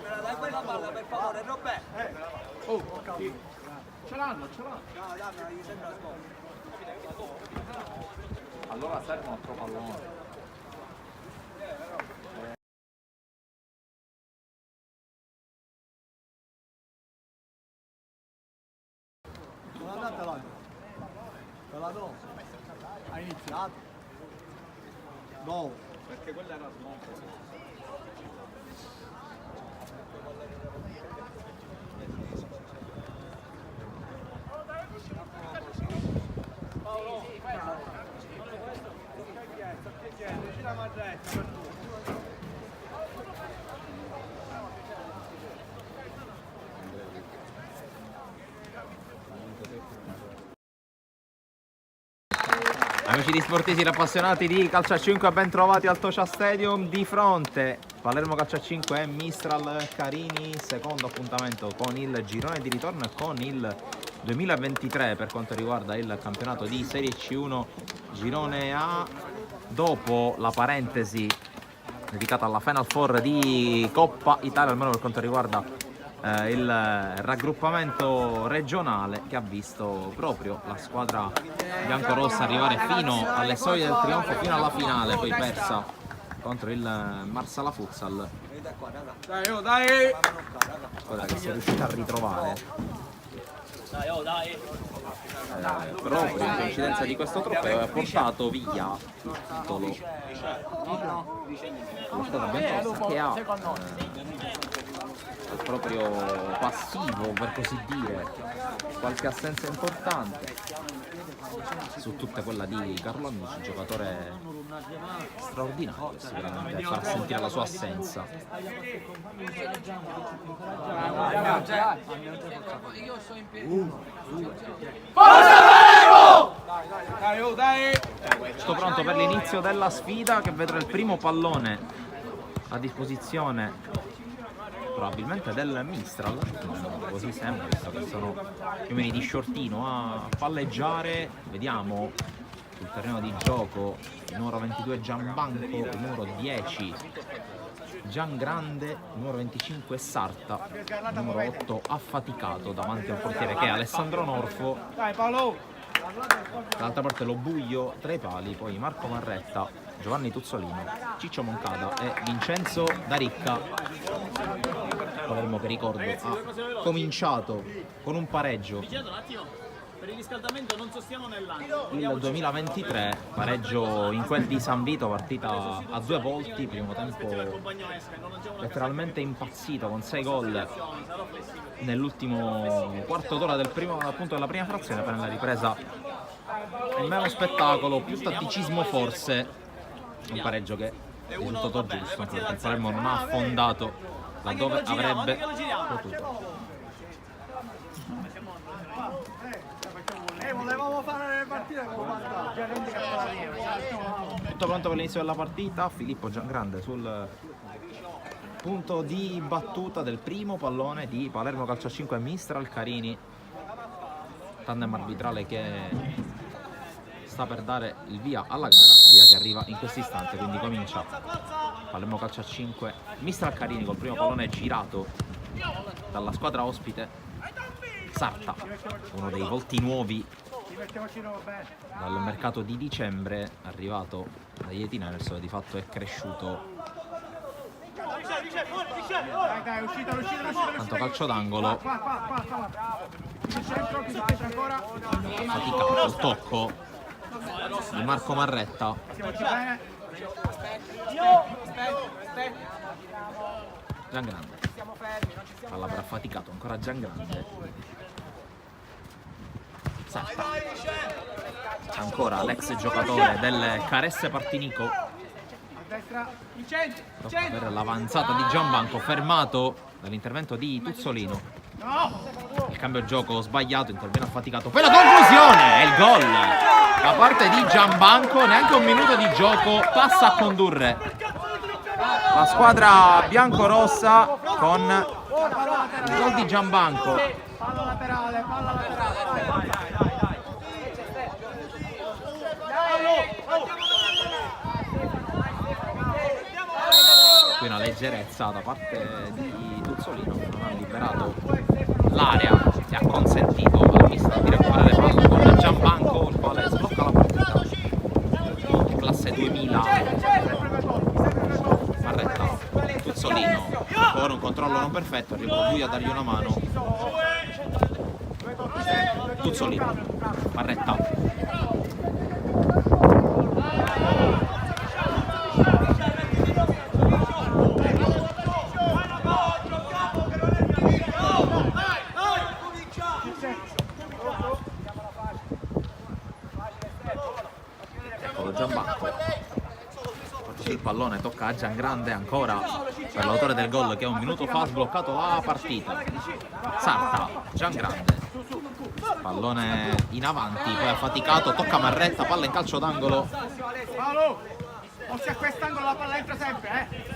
dai quella palla per favore, Robè. Oh, ce l'hanno. No, dammi, gli sembra scomodo. Allora serve un altro pallone. Non andate là. Te la do. Hai iniziato? No. Perché quella era smonta. Amici di Sportisti e appassionati di calcio a 5, ben trovati al Tocia Stadium. Di fronte Palermo Calcio a 5 e Mistral Carini, secondo appuntamento con il girone di ritorno e con il 2023 per quanto riguarda il campionato di Serie C1 girone A, dopo la parentesi dedicata alla Final Four di Coppa Italia, almeno per quanto riguarda il raggruppamento regionale, che ha visto proprio la squadra biancorossa arrivare fino alle soglie del trionfo, fino alla finale, poi persa contro il Marsala Futsal, Dai! squadra che si è riuscita a ritrovare proprio in coincidenza di questo trofeo e ha portato via il titolo la squadra biancorossa, che ha al proprio passivo, per così dire, qualche assenza importante, su tutte quella di Carlo Amici, giocatore straordinario, sicuramente farà sentire la sua assenza. Dai! Sto pronto per l'inizio della sfida, che vedrà il primo pallone a disposizione probabilmente del Mistral, così sembra, visto che sono più o meno di shortino a palleggiare. Vediamo sul terreno di gioco il numero 22 Gianbanco, il numero 10 Giangrande, il numero 25 Sarta, il numero 8 Affaticato davanti al portiere, che è Alessandro Norfo. Dai Paolo! Dall'altra parte lo Buio tra i pali, poi Marco Marretta, Giovanni Tuzzolino, Ciccio Moncada e Vincenzo Daricca. Palermo, che ricordo ha cominciato con un pareggio Per il riscaldamento non sostiamo nell'anno. il 2023, pareggio in quel di San Vito, partita a due volti, primo tempo letteralmente impazzito con 6 gol nell'ultimo quarto d'ora del primo, appunto, della prima frazione. Per la ripresa il meno spettacolo, più tatticismo forse, un pareggio che è risultato giusto, perché il Palermo non ha affondato laddove avrebbe potuto. Volevamo fare le partite con Tutto pronto per l'inizio della partita. Filippo Giangrande sul punto di battuta del primo pallone di Palermo Calcio a 5 Mistral Carini, tandem arbitrale che sta per dare il via alla gara, via che arriva in questo istante, quindi comincia Palermo Calcio a 5 Mistral Carini col primo pallone girato dalla squadra ospite. Sarta, uno dei volti nuovi dal mercato di dicembre, arrivato dagli Etiners, di fatto è cresciuto. Tanto calcio d'angolo, faticato il tocco di Marco Marretta. Giangrande, palla per affaticato, ancora Giangrande. Sarta, ancora l'ex giocatore del Caresse Partinico, per l'avanzata di Gianbanco, fermato dall'intervento di Tuzzolino. Il cambio gioco sbagliato, interviene affaticato, poi la conclusione e il gol da parte di Gianbanco. Neanche un minuto di gioco, passa a condurre la squadra biancorossa con il gol di Gianbanco. Palla laterale. Qui una leggerezza da parte di Tuzzolino, non ha liberato l'area e ha consentito al mister di recuperare palla con Gianbanco, il quale sblocca la partita. Classe 2000, Marretta, Tuzzolino, ancora un controllo non perfetto, arriva lui a dargli una mano. Tuzzolino, Marretta. Eccolo Gianbanco. Il pallone tocca a Giangrande ancora per l'autore del gol che un minuto fa ha sbloccato la partita. Sarta, Giangrande. Pallone in avanti, poi ha faticato, tocca Marretta, palla in calcio d'angolo. Paolo, o se a quest'angolo la palla entra sempre,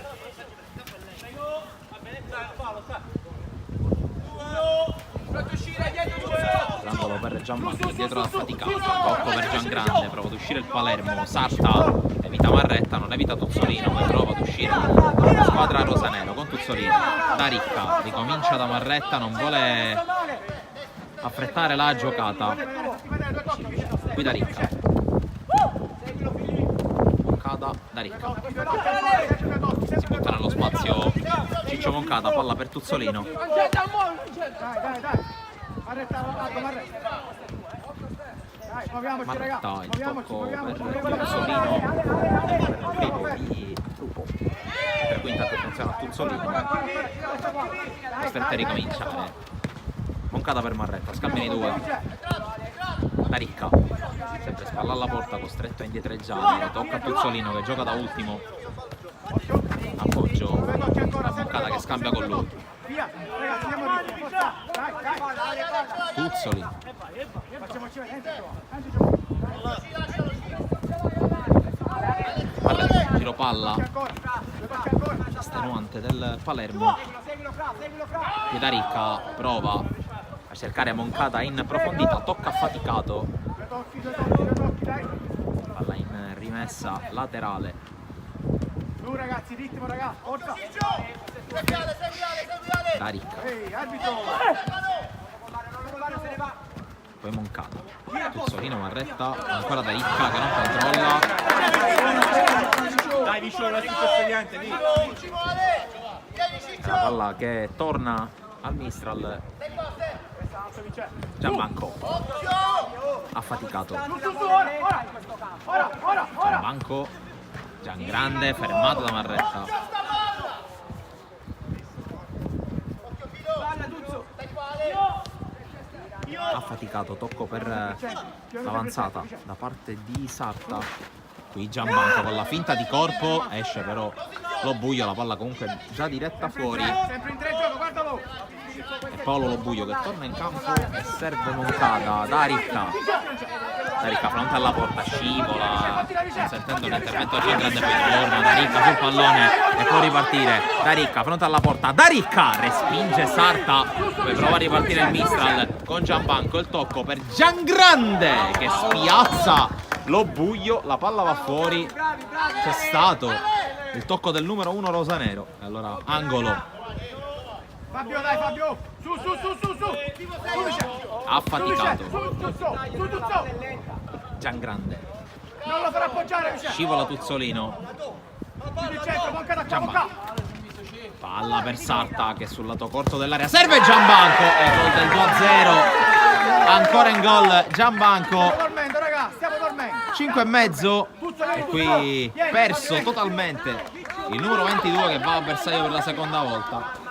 L'angolo per Gianbanco, dietro ha faticato, tocco per Giangrande, prova ad uscire il Palermo, Sarta, evita Marretta, non evita Tuzzolino, ma prova ad uscire la squadra rosanero con Tuzzolino. Da Ricca, ricomincia da Marretta, non vuole affrettare la giocata. Qui da Ricca. Moncada, da Ricca. Si butta nello spazio Ciccio Moncada, palla per Tuzzolino. Marretta, il tocco per Tuzzolino, per primo di Trupo, per cui intanto funziona Tuzzolino. Questa ricominciare. Moncada per Marretta, scambiano i due. Da Ricca, sempre spalla alla porta, costretto a indietreggiare, tocca a Tuzzolino che gioca da ultimo. Appoggio a Moncada che scambia con lui. Tuzzoli. Marretta, giro palla. Estenuante del Palermo. Ricca prova a cercare Moncada in profondità, tocca faticato. Palla in rimessa laterale. Ragazzi, ritmo ragazzi, forza! Da Ricca. Poi Moncada. Tuzzolino, Marretta, ancora da Ricca che non controlla. Dai, vicino, non è successo niente, lì. La palla che torna al Mistral. Gianbanco. Ha faticato. Gianbanco. Giangrande, fermato da Marretta. Ha faticato, tocco per l'avanzata da parte di Sarta. Qui Gianbanco con la finta di corpo, esce però Lo Buio, la palla comunque già diretta fuori. Sempre in tre gioco, guardalo! E Paolo Lo Buio che torna in campo e serve Moncada da Ricca. Da Ricca fronte alla porta, scivola, consentendo l'intervento a Giangrande, poi torna da Ricca sul pallone e può ripartire. Da Ricca fronte alla porta, da Ricca respinge Sarta, poi prova a ripartire il Mistral con Gianbanco, il tocco per Giangrande che spiazza Lo Buio, la palla va fuori. C'è stato il tocco del numero 1 rosanero, allora angolo. Fabio, dai Fabio! Su! Ha faticato Su! Giangrande, Non lo farà appoggiare, Michele! scivola Tuzzolino, Gianbanco, palla per Sarta che sul lato corto dell'area serve Gianbanco e gol del 2-0, ancora in gol Gianbanco. Stiamo dormendo, ragazzi, stiamo dormendo! 5,5 e qui perso totalmente il numero 22 che va a bersaglio per la seconda volta.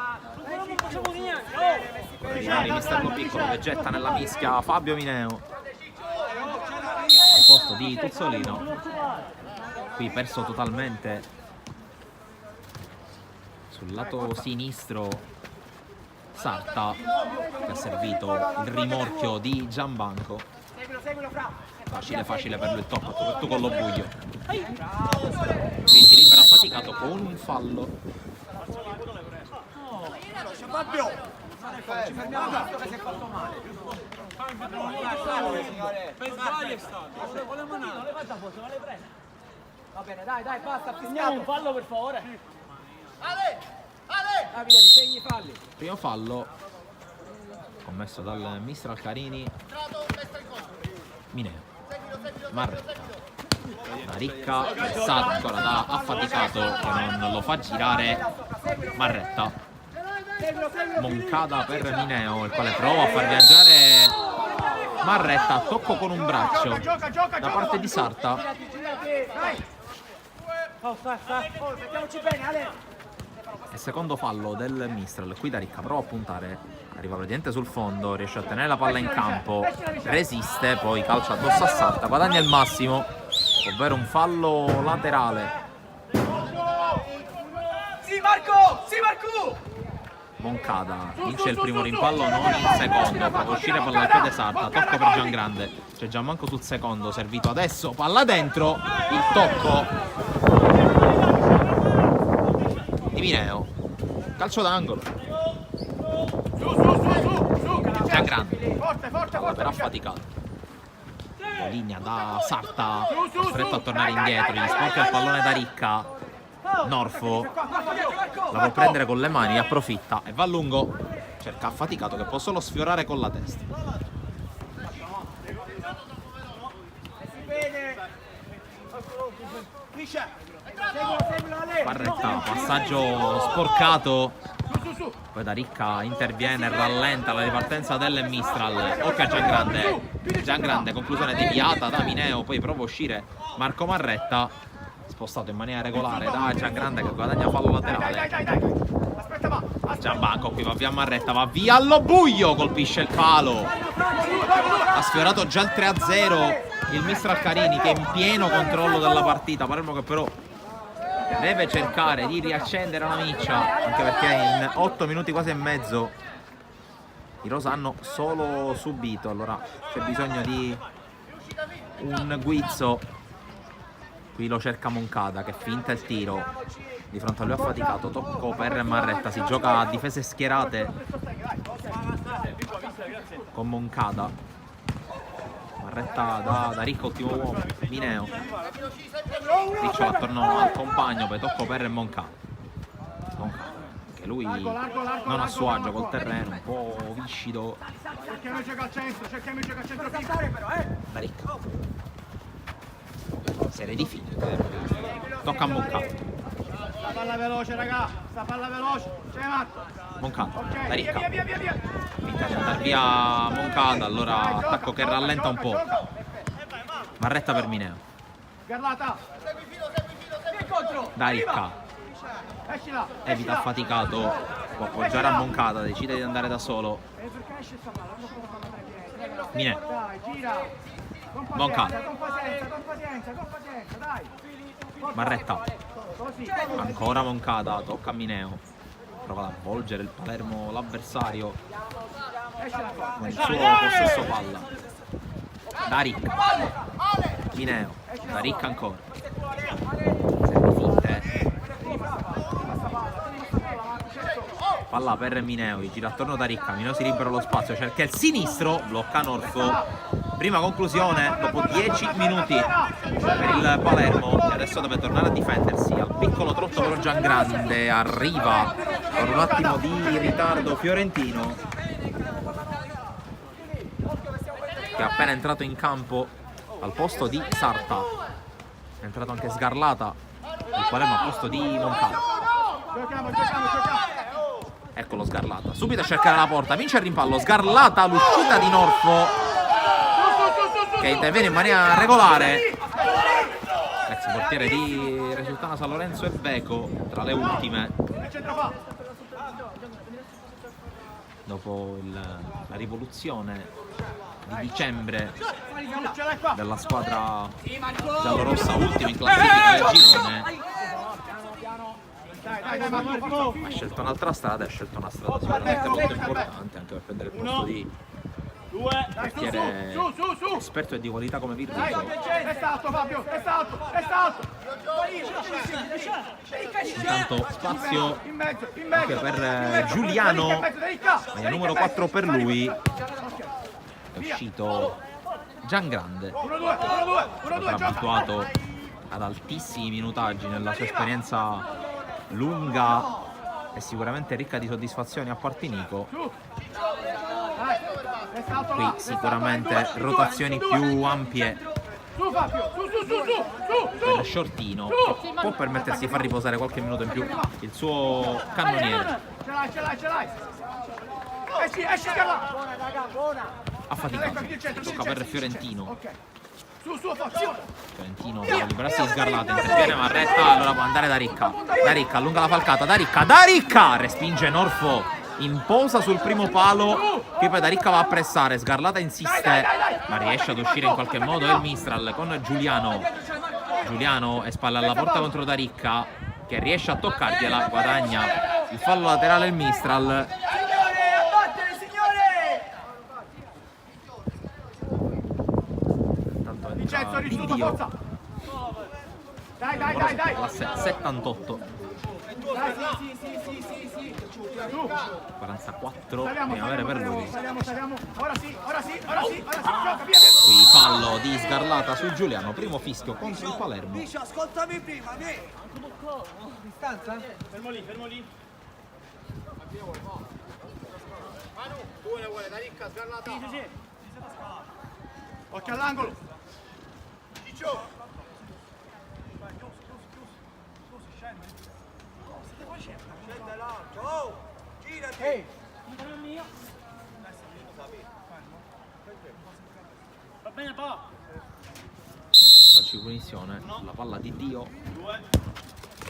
Correggiare mister Lo Piccolo che getta nella mischia Fabio Mineo al posto di Tuzzolino. Qui perso totalmente sul lato sinistro Sarta che ha servito il rimorchio di Gianbanco. Facile per lui il tocco, soprattutto con Lo Buio. Qui si libera affaticato con un fallo. Fabio! Ci fermiamo visto che si è fatto male. Per sbaglio è stato. Va bene, dai, basta, Segniamo un fallo per favore. Primo fallo commesso dal Mistral Carini. Mineo, Marretta, la ricca, Sarta ancora da affaticato che non lo fa girare. Marretta, Moncada per Mineo, il quale prova a far viaggiare Marretta, tocco con un braccio da parte di Sarta. E secondo fallo del Mistral. Qui da ricca prova a puntare, arriva praticamente sul fondo, riesce a tenere la palla in campo, resiste, poi calcia addosso a Sarta, guadagna il massimo, ovvero un fallo laterale. Sì Marco! Sì Marco! Moncada vince il primo rimpallo, non il secondo, prova a uscire palla al piede Sarta, tocco per Giangrande, c'è Gianmanco sul secondo, servito adesso, palla dentro, il tocco di Mineo, calcio d'angolo. Giangrande, palla per affaticato, la linea da Sarta, costretto a tornare indietro, gli sporca il pallone da ricca. Norfo la può prendere con le mani, approfitta e va a lungo, cerca affaticato che può solo sfiorare con la testa. Barretta, passaggio sporcato, poi da ricca interviene, rallenta la ripartenza del Mistral. Occhio a Giangrande, Giangrande, conclusione deviata da Mineo, poi prova a uscire Marco Marretta, spostato in maniera regolare da Giangrande che guadagna fallo laterale. Gianbanco qui va via Marretta, va via allo buio, colpisce il palo, ha sfiorato già il 3-0 il Mistral Carini, che è in pieno controllo della partita. Palermo che però deve cercare di riaccendere la miccia, anche perché in 8 minuti quasi e mezzo i rosa hanno solo subito, allora c'è bisogno di un guizzo. Qui lo cerca Moncada che finta il tiro, di fronte a lui affaticato, tocco per Marretta, si gioca a difese schierate con Moncada. Marretta da ricco, ultimo uomo, Mineo, Ricciola attorno al compagno, poi tocco per Moncada. Moncada, che lui non a suo agio col terreno, un po' viscido. Cerchiamo di giocare al centro, Da ricco. Serie di finte, tocca a Moncada. Sta palla veloce raga, sta palla veloce, c'è matto. Moncada, da ricca. Via. Finta di andare via Moncada, allora attacco che rallenta un po'. Marretta per Mineo. Garlata. Da ricca. Evita affaticato, può appoggiare a Moncada, decide di andare da solo. Mineo. Moncada. Con pazienza, dai. Marretta, ancora Moncada, tocca a Mineo, prova ad avvolgere il Palermo l'avversario con il suo possesso palla. Da ricca, Mineo, da ricca ancora, serie finte, palla per Mineo, gira attorno da ricca, Mineo si libera lo spazio, cerca il sinistro, blocca Norfo. Prima conclusione dopo 10 minuti per il Palermo, e adesso deve tornare a difendersi. Al piccolo trotto però Giangrande arriva con un attimo di ritardo Fiorentino, che è appena entrato in campo al posto di Sarta. È entrato anche Sgarlata, il Palermo al posto di Moncada. Eccolo Sgarlata, subito a cercare la porta, vince il rimpallo. Sgarlata, l'uscita di Norfo che interviene in maniera regolare. Ex portiere di Resultana San Lorenzo e Beco, tra le ultime dopo la rivoluzione di dicembre della squadra giallorossa, ultima in classifica del girone. Ha scelto un'altra strada, ha scelto una strada sicuramente molto importante anche per prendere il posto di portiere esperto e di qualità come Virtuoso. È stato Fabio, è stato. Intanto spazio anche per Giuliano, maglia numero 4 per lui. È uscito Giangrande, è abituato ad altissimi minutaggi nella sua esperienza lunga e sicuramente ricca di soddisfazioni a Partinico. Qui sicuramente rotazioni più ampie per Shortino, che può permettersi di far riposare qualche minuto in più il suo cannoniere. Affaticato, tocca per Fiorentino. Fiorentino può liberarsi di Sgarlata, interviene Marretta, allora può andare Daricca. Daricca allunga la falcata, Daricca respinge Norfo, imposa sul primo palo, che poi Daricca va a pressare, Sgarlata insiste, ma riesce ad uscire in qualche modo il Mistral con Giuliano. Giuliano è spalla alla porta contro Daricca, che riesce a toccargliela, guadagna il fallo laterale il Mistral. Dio. Dai. Classe 78. 44 primavere per lui. Ora sì. Qui fallo di Sgarlata su Giuliano, primo fischio contro il Palermo. Ascoltami prima, distanza? Fermo lì. Manu, tu ne vuole, Daricca, Sgarlata. Sì. Occhio all'angolo. Ciccio. Scende l'altro. Oh, girati. Va bene, pa. Calcio di punizione, la palla di Dio.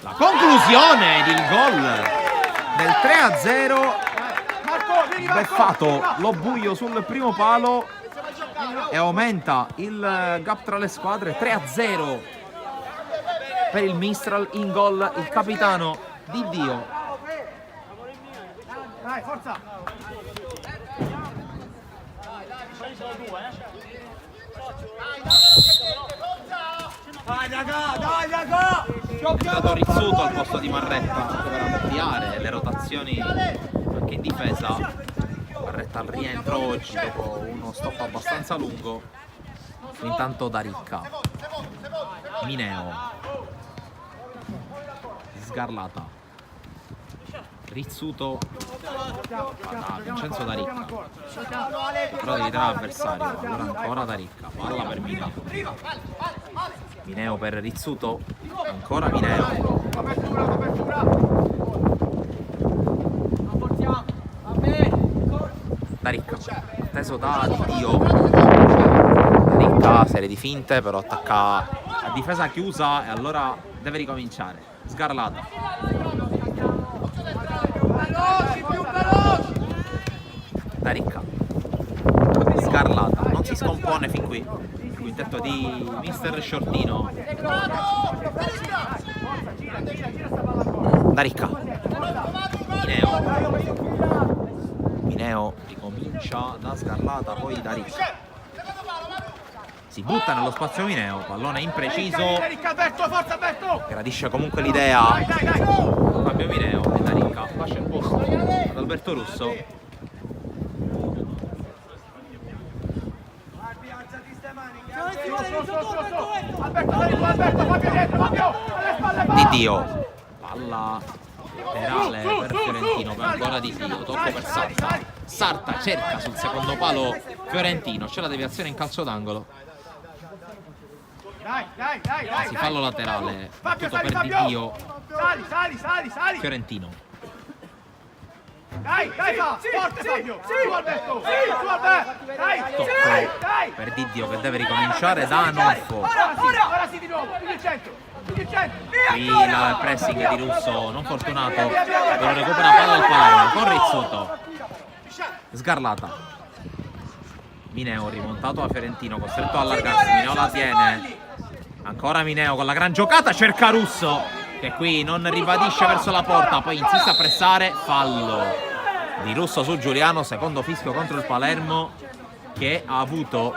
La conclusione del gol del 3-0. Beffato lo buio sul primo palo e aumenta il gap tra le squadre. 3-0 per il Mistral, in gol il capitano Di Dio. Dai, forza. Dai, raga. È stato Rizzuto al posto di Marretta per ampliare le rotazioni anche in difesa. Marretta al rientro oggi dopo uno stop abbastanza lungo. Intanto Daricca, Mineo, Sgarlata, Rizzuto da Vincenzo Daricca, però devi dare l'avversario. Allora ancora Daricca, palla per Mineo, Mineo per Rizzuto, ancora Mineo. Daricca, atteso da Di Dio. Daricca, serie di finte, però attacca a difesa chiusa e allora deve ricominciare. Sgarlata. Daricca. Sgarlata, non si scompone fin qui. Il quintetto di Mister Shortino. Daricca. Mineo ricomincia da Sgarlata, poi Daricca. Si butta nello spazio Mineo, pallone impreciso. Gradisce comunque l'idea Fabio Mineo e Daricca lascia il posto ad Alberto Russo. Di Dio, palla laterale per Fiorentino, per ancora Di Dio, tocco per Sarta. Sarta cerca sul secondo palo Fiorentino, c'è la deviazione in calcio d'angolo. Dai. Si fallo laterale, battuto per Di Dio. Sali. Fiorentino. Dai, forte Fabio. Su Alberto. Dai. Per Di Dio che deve ricominciare da Norfo. Ora sì di nuovo. Più del centro. Qui il pressing di Russo non fortunato, però recupera palla al Palermo con Rizzuto. Sgarlata. Mineo rimontato a Fiorentino, costretto a allargarsi. Mineo la tiene. Ancora Mineo con la gran giocata, cerca Russo che qui non ribadisce verso la porta, poi insiste a pressare. Fallo di Russo su Giuliano, secondo fischio contro il Palermo, che ha avuto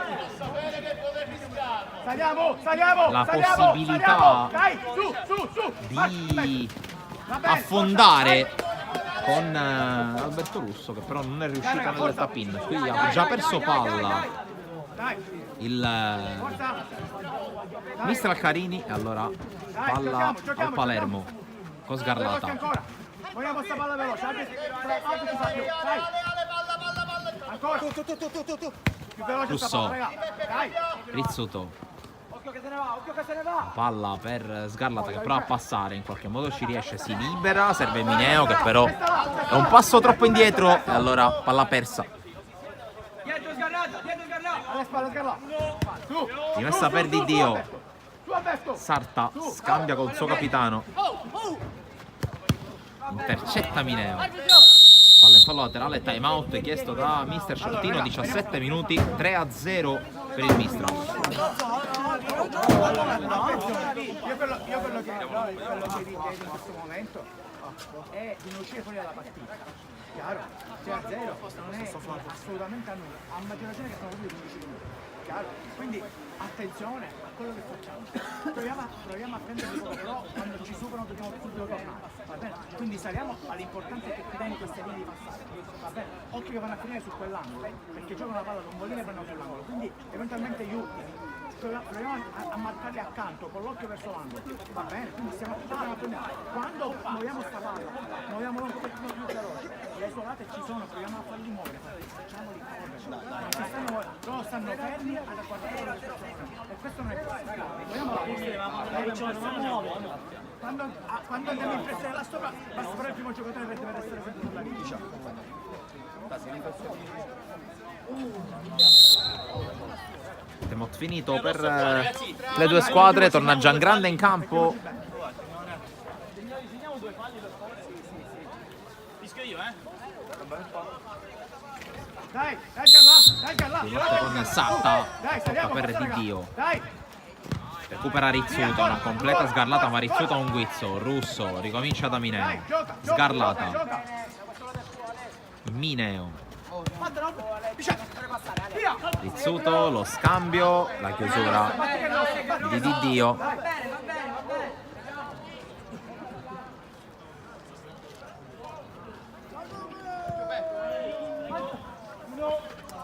la possibilità di affondare con Alberto Russo, che però non è riuscito nel tap-in. Qui ha già perso palla il Mistral Carini e allora palla al Palermo. con Sgarlata. Ancora. Vogliamo sta palla veloce. Arbitro ci fa più. Dai. Ancora. Tu. Più veloce sta palla, raga. Dai. Rizzuto. Occhio che se ne va. Palla per Sgarlata che prova a passare, in qualche modo ci riesce, si libera, serve Mineo che però è un passo troppo indietro e allora palla persa. Dietro Sgarlata. Alle spalle Sgarlata. Su. Rimessa per Didio. Su Alberto. Sarta scambia col suo capitano. Intercetta Mineo. Palla in fallo laterale, time out chiesto da mister Sciartino, 17 minuti, 3-0 per il Mistral. Io quello che richiedo in questo momento è di non uscire fuori dalla partita. Chiaro? 0-0 non è assolutamente a nulla. A maggior ragione che sono proprio 15 minuti. Chiaro? Quindi attenzione a quello che facciamo. Proviamo a prendere il gol, però quando ci superano dobbiamo subito tornare. Va bene? Quindi saliamo all'importante che ti tieni queste linee di passaggio. Va bene? Occhio che vanno a finire su quell'angolo, perché giocano la palla con Bolini e prendono sull'angolo. Quindi eventualmente proviamo a marcarli accanto con l'occhio verso l'angolo. Va bene? Quindi stiamo quando muoviamo sta palla, muoviamolo un pochettino più veloce. Le isolate ci sono, proviamo a farli muovere, facciamoli correre. Loro stanno fermi ad guardare quello che succede. E questo non è possibile. Quando andiamo in pressione là sopra, basta fare il primo giocatore per deve essere sempre sulla linea. Temot finito per le due squadre, torna Giangrande in campo. Segniamo 2 falli per favore. Fischio io, Dai, Si mette con Satta, tocca per Didio. Recupera Rizzuto, non completa Sgarlata ma Rizzuto ha un guizzo. Russo, ricomincia da Mineo. Sgarlata. Mineo. Rizzuto, lo scambio, la chiusura di Didio.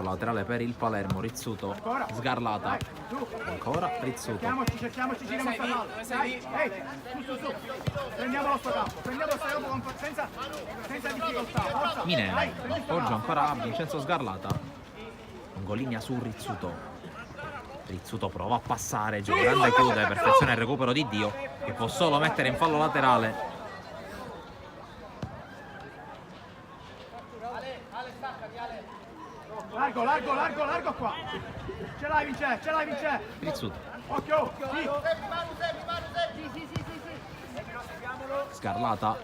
Laterale per il Palermo, Rizzuto, Sgarlata, ancora Rizzuto. Cerchiamoci, giriamo sta palla. Dai, su. Prendiamo sto campo senza difficoltà. Forza. Mineo, appoggio ancora a Vincenzo Sgarlata. Longolinea su Rizzuto. Rizzuto prova a passare, Giangrande chiude, perfeziona il recupero di Dio, che può solo mettere in fallo laterale. Largo qua. Ce l'hai Vince. Rizzuto. Occhio. Sgarlata.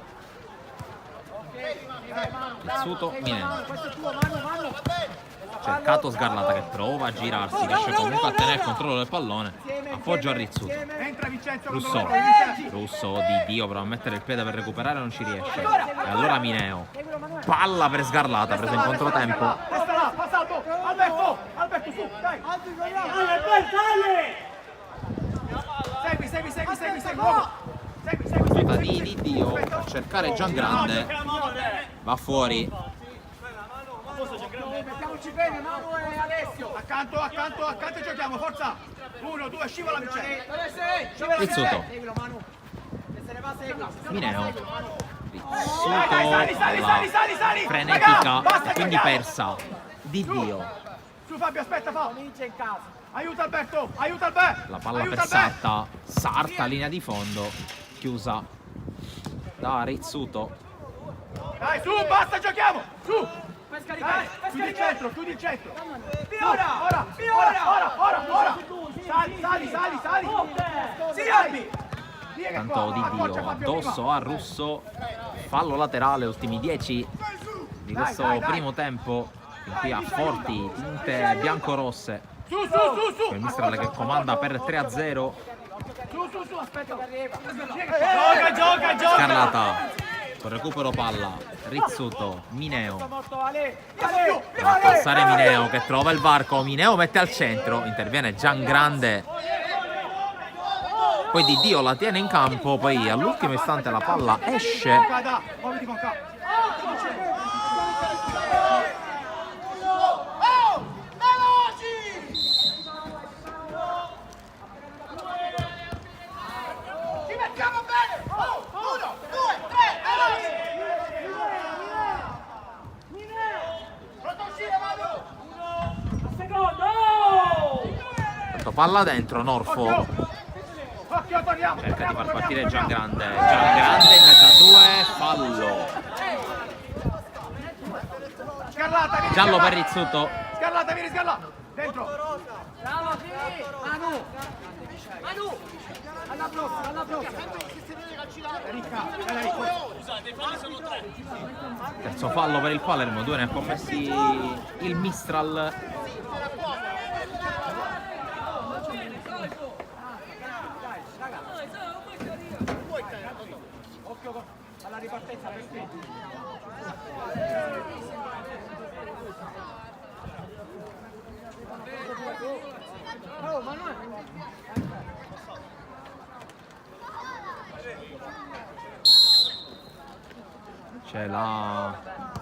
Rizzuto, Mineo. Cercato Sgarlata che prova a girarsi, riesce comunque a tenere il controllo del pallone. Appoggio a Rizzuto. Russo di Dio prova a mettere il piede per recuperare, non ci riesce. E allora Mineo. Palla per Sgarlata, preso in controtempo. Alberto, su, dai. Segui. Nota di Dio a cercare Giangrande. Va fuori. Mettiamoci bene, Manu e Alessio. Accanto giochiamo, forza. 1, 2, scivola Vincenzo. Rizzuto. Mineo. Sali. Frenetica, quindi persa. Di Dio. Su Fabio, aspetta, comincia in casa. Aiuta Alberto. La palla per Sarta. Sarta, linea di fondo. Chiusa da Rizzuto. Dai, su, basta, giochiamo. Su. Fai scaricare. Tu di centro. Ora. Sali. Sì, Albi. Tanto Di Dio addosso a Russo. Fallo laterale, ultimi 10 di questo primo tempo, in cui ha forti tinte bianco-rosse. Su. Il Mistral che comanda per 3-0. Su, aspetta. Gioca. Sgarlata. Con recupero palla. Rizzuto. Mineo. Va a passare Mineo che trova il varco. Mineo mette al centro. Interviene Giangrande. Poi Di Dio la tiene in campo. Poi all'ultimo istante la palla esce. palla dentro, Norfo Occhio, torniamo! cerca di far partire Giangrande in mezzo a due, fallo. Scarlata, vieni! Giallo per Scarlata. Rizzuto. Scarlata, vieni, Scarlata! Dentro! Ricca, Scusate, i falli sono 3. Terzo fallo per il Palermo, 2 ne ha commessi il Mistral. alla ripartenza per te. Oh, C'è la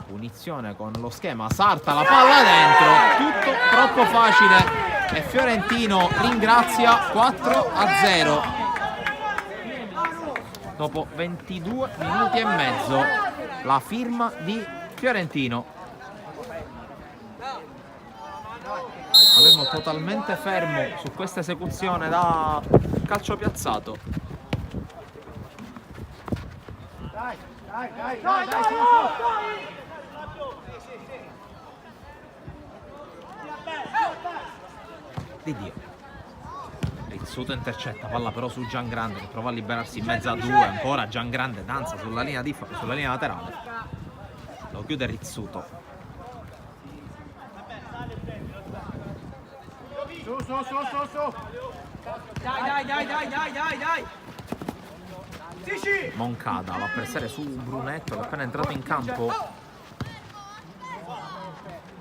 punizione con lo schema, Sarta la palla dentro, tutto troppo facile e Fiorentino ringrazia 4-0 dopo 22 minuti e mezzo, la firma di Fiorentino. Palermo totalmente fermo su questa esecuzione da calcio piazzato. Dai, su. Di Dio. Rizzuto intercetta, palla però su Giangrande che prova a liberarsi in mezzo a due, ancora Giangrande danza sulla linea laterale. Lo chiude Rizzuto. Su. Dai. Moncada va a pressare su Brunetto che è appena entrato in campo.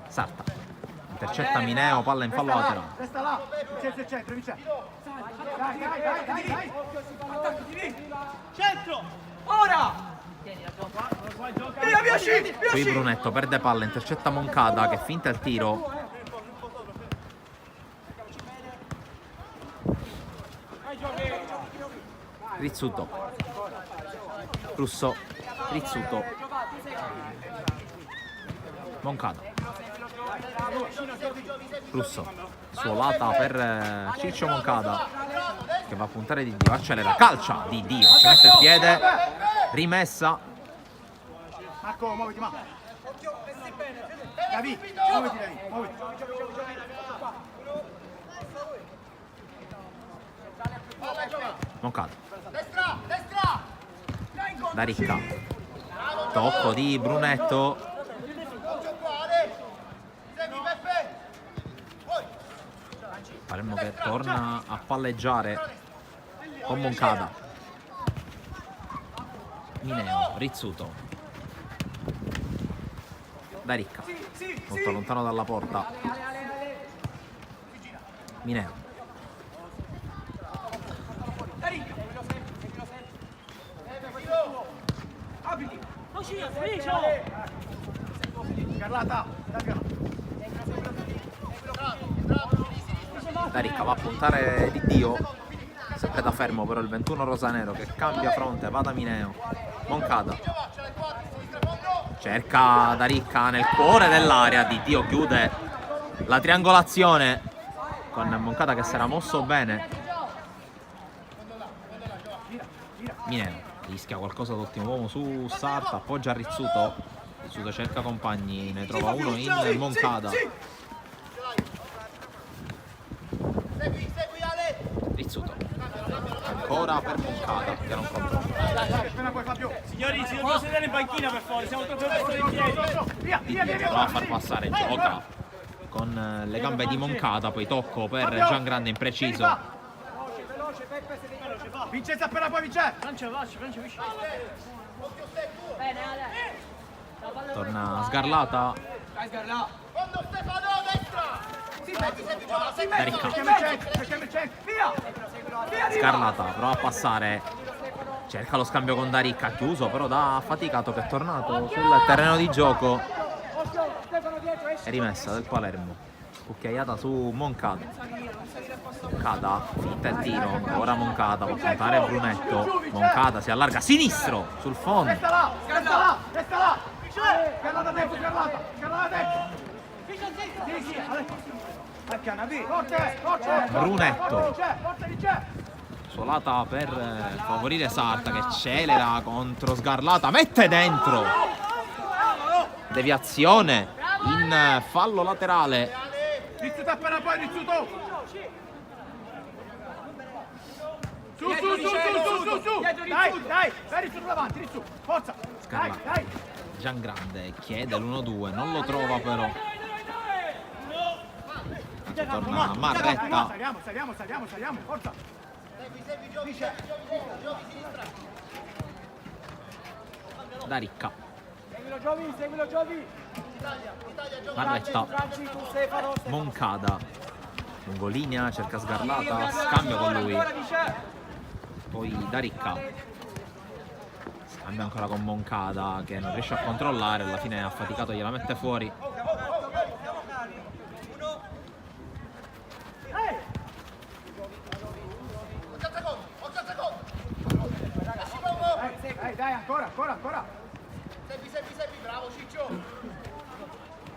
Sarta intercetta Mineo, palla in fallo laterale. Resta là, Vincenzo centro, Vincenzo. Dai. Centro! Ora! Via, Qui Brunetto perde palla, intercetta Moncada che finta il tiro. Rizzuto. Russo. Rizzuto. Moncada. Russo. Suolata per Ciccio Moncada che va a puntare Di Dio. Accelera. Calcia Di Dio. Ci mette il piede. Rimessa. Marco, muoviti, Davi, muoviti. Moncada. Da Ricca. Tocco di Brunetto. Palermo che torna a palleggiare con Moncada. Mineo, Rizzuto. Da Ricca. Molto lontano dalla porta. Mineo. Scarlata, Da Ricca va a puntare Di Dio, sempre da fermo però il 21 rosanero che cambia fronte, va da Mineo. Moncada cerca Da Ricca nel cuore dell'area, Di Dio chiude la triangolazione con Moncada che si era mosso bene. Mineo rischia qualcosa d'ottimo uomo su Sarta, appoggia Rizzuto. Rizzuto cerca compagni, ne trova uno in Moncada. Rizzuto ancora per Moncada che non controlla. Signori, ci dobbiamo sedere in panchina per favore, siamo troppo in piedi. Di Dio prova a far passare, gioca con le gambe di Moncada, poi tocco per Giangrande impreciso. Vincenzo appena poi Vincenzo. Francia, Torna Sgarlata. Da Ricca. Sgarlata prova a passare, cerca lo scambio con Da Ricca, chiuso però da Faticato che è tornato sul terreno di gioco. È rimessa del Palermo, cucchiaiata su Moncada. Moncada finta il tiro, ancora Moncada, può puntare Brunetto. Moncada si allarga sinistro sul fondo. Resta là. Scarlata dentro. Brunetto. Solata per favorire Sarta che accelera contro Sgarlata, mette dentro. Deviazione in fallo laterale. Rizzuto appena poi, Rizzuto! Su! Dai, Rizzuto davanti, Rizzuto, forza! Sgarlata. Dai! Giangrande chiede l'1-2, non lo trova però. Torna Marretta. Saliamo, forza! Da Ricca. Seguilo, Giovi! Marretta. Moncada. Lungolinea, cerca Sgarlata, scambio con lui. Poi da Ricca. Scambia ancora con Moncada che non riesce a controllare, alla fine è affaticato, gliela mette fuori. Dai, ancora! Seppi, bravo Ciccio!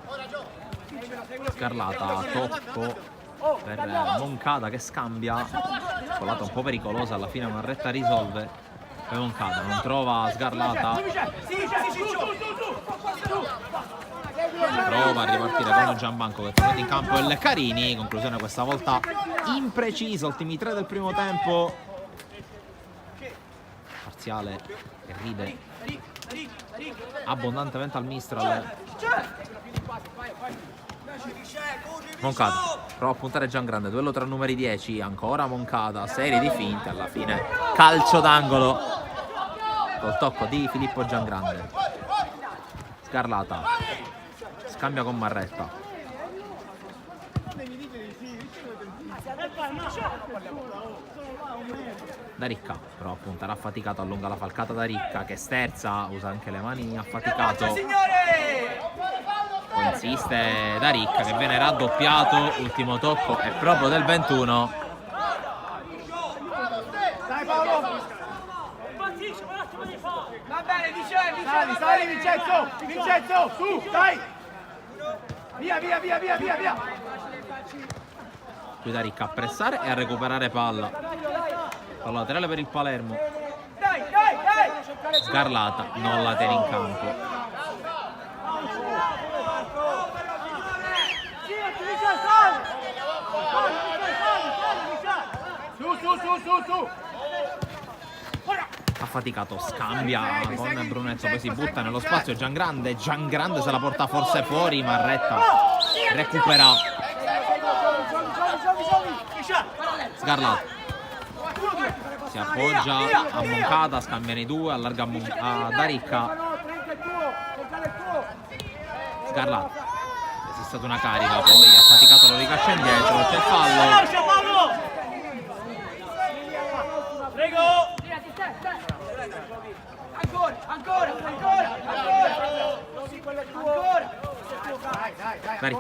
Ora Gio! Sgarlata, tocco per Moncada che scambia. Colata un po' pericolosa, alla fine Marretta risolve. Poi Moncada non trova Sgarlata. Prova a ripartire con Gianbanco che è tornato in campo il Carini. Conclusione questa volta imprecisa, ultimi 3 del primo tempo. Parziale che ride abbondantemente al Mistral. Moncada prova a puntare Giangrande, duello tra numeri 10, ancora Moncada, serie di finte, alla fine calcio d'angolo col tocco di Filippo Giangrande. Sgarlata scambia con Marretta. Da Ricca prova a puntare affaticato, allunga la falcata da Ricca che sterza, usa anche le mani affaticato. Poi insiste da Ricca che viene raddoppiato, ultimo tocco è proprio del 21. Dai Paolo! Va bene, sali Vincenzo, su, dai! Via! Qui da Ricca a pressare e a recuperare palla. Palla laterale per il Palermo. Dai! Sgarlata non la tiene in campo. Su! Affaticato, scambia con Brunetto, poi si butta nello spazio Giangrande se la porta forse fuori, Marretta recupera. Sgarlata si appoggia a Moncada, scambiano i due, allarga a da Ricca. Sgarlata, c'è stata una carica, poi affaticato lo ricaccia indietro, c'è il fallo. Prego! Ancora! Dai, ancora! Per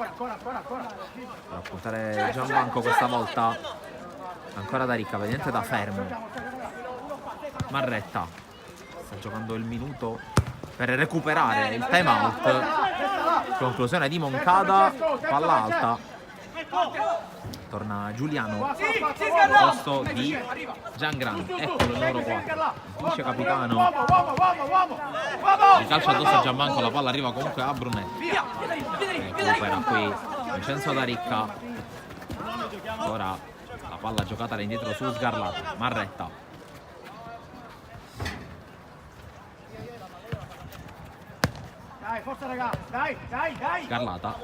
puntare Gianbanco questa volta. Ancora da Ricca, vedete da fermo. Marretta sta giocando il minuto per recuperare il time out. Conclusione di Moncada, palla alta. Torna Giuliano al posto di Giangrande. Eccolo il numero 4, vice capitano. Ricalcia addosso a Gianbanco, la palla arriva comunque a Brunetti. Recupera qui Vincenzo da Ricca. Ora la palla giocata all'indietro su Sgarlata. Marretta. Dai, forza ragazzi, dai! Sgarlata.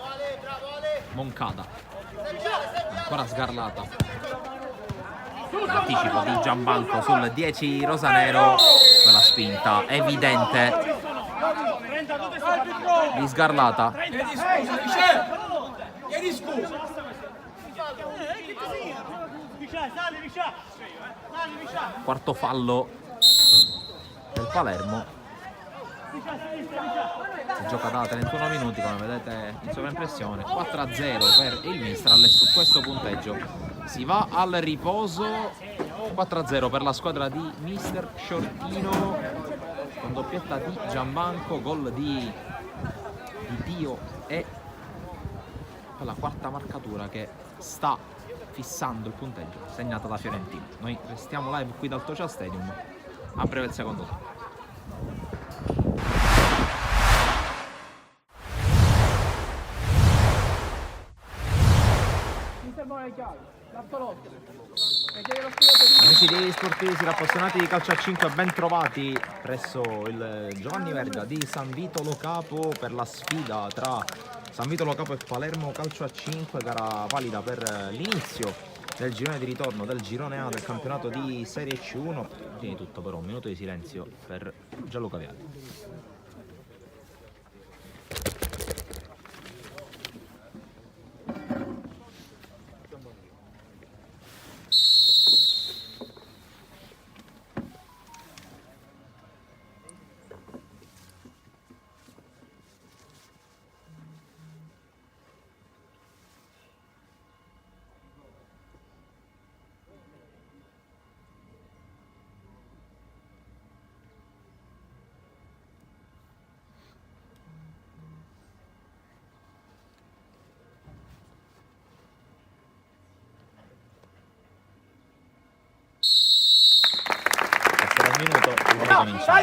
Moncada. Ancora Sgarlata. Anticipo di Gianbanco sul 10 rosanero. Quella spinta evidente di Sgarlata. Quarto fallo del Palermo. Si gioca da 31 minuti, come vedete in sovraimpressione. 4-0 per il Mistral e su questo punteggio si va al riposo. 4-0 per la squadra di Mister Sciortino, con doppietta di Gianbanco, gol di Dio e quella quarta marcatura che sta fissando il punteggio segnata da Fiorentina. Noi restiamo live qui dal Tocia Stadium a breve il secondo tempo. Amici di Sportivi, appassionati di calcio a 5, ben trovati presso il Giovanni Verga di San Vito Lo Capo per la sfida tra San Vito Lo Capo e Palermo Calcio a 5, gara valida per l'inizio del girone di ritorno del girone A del campionato di Serie C1. Prima di tutto però un minuto di silenzio per Gianluca Vialli.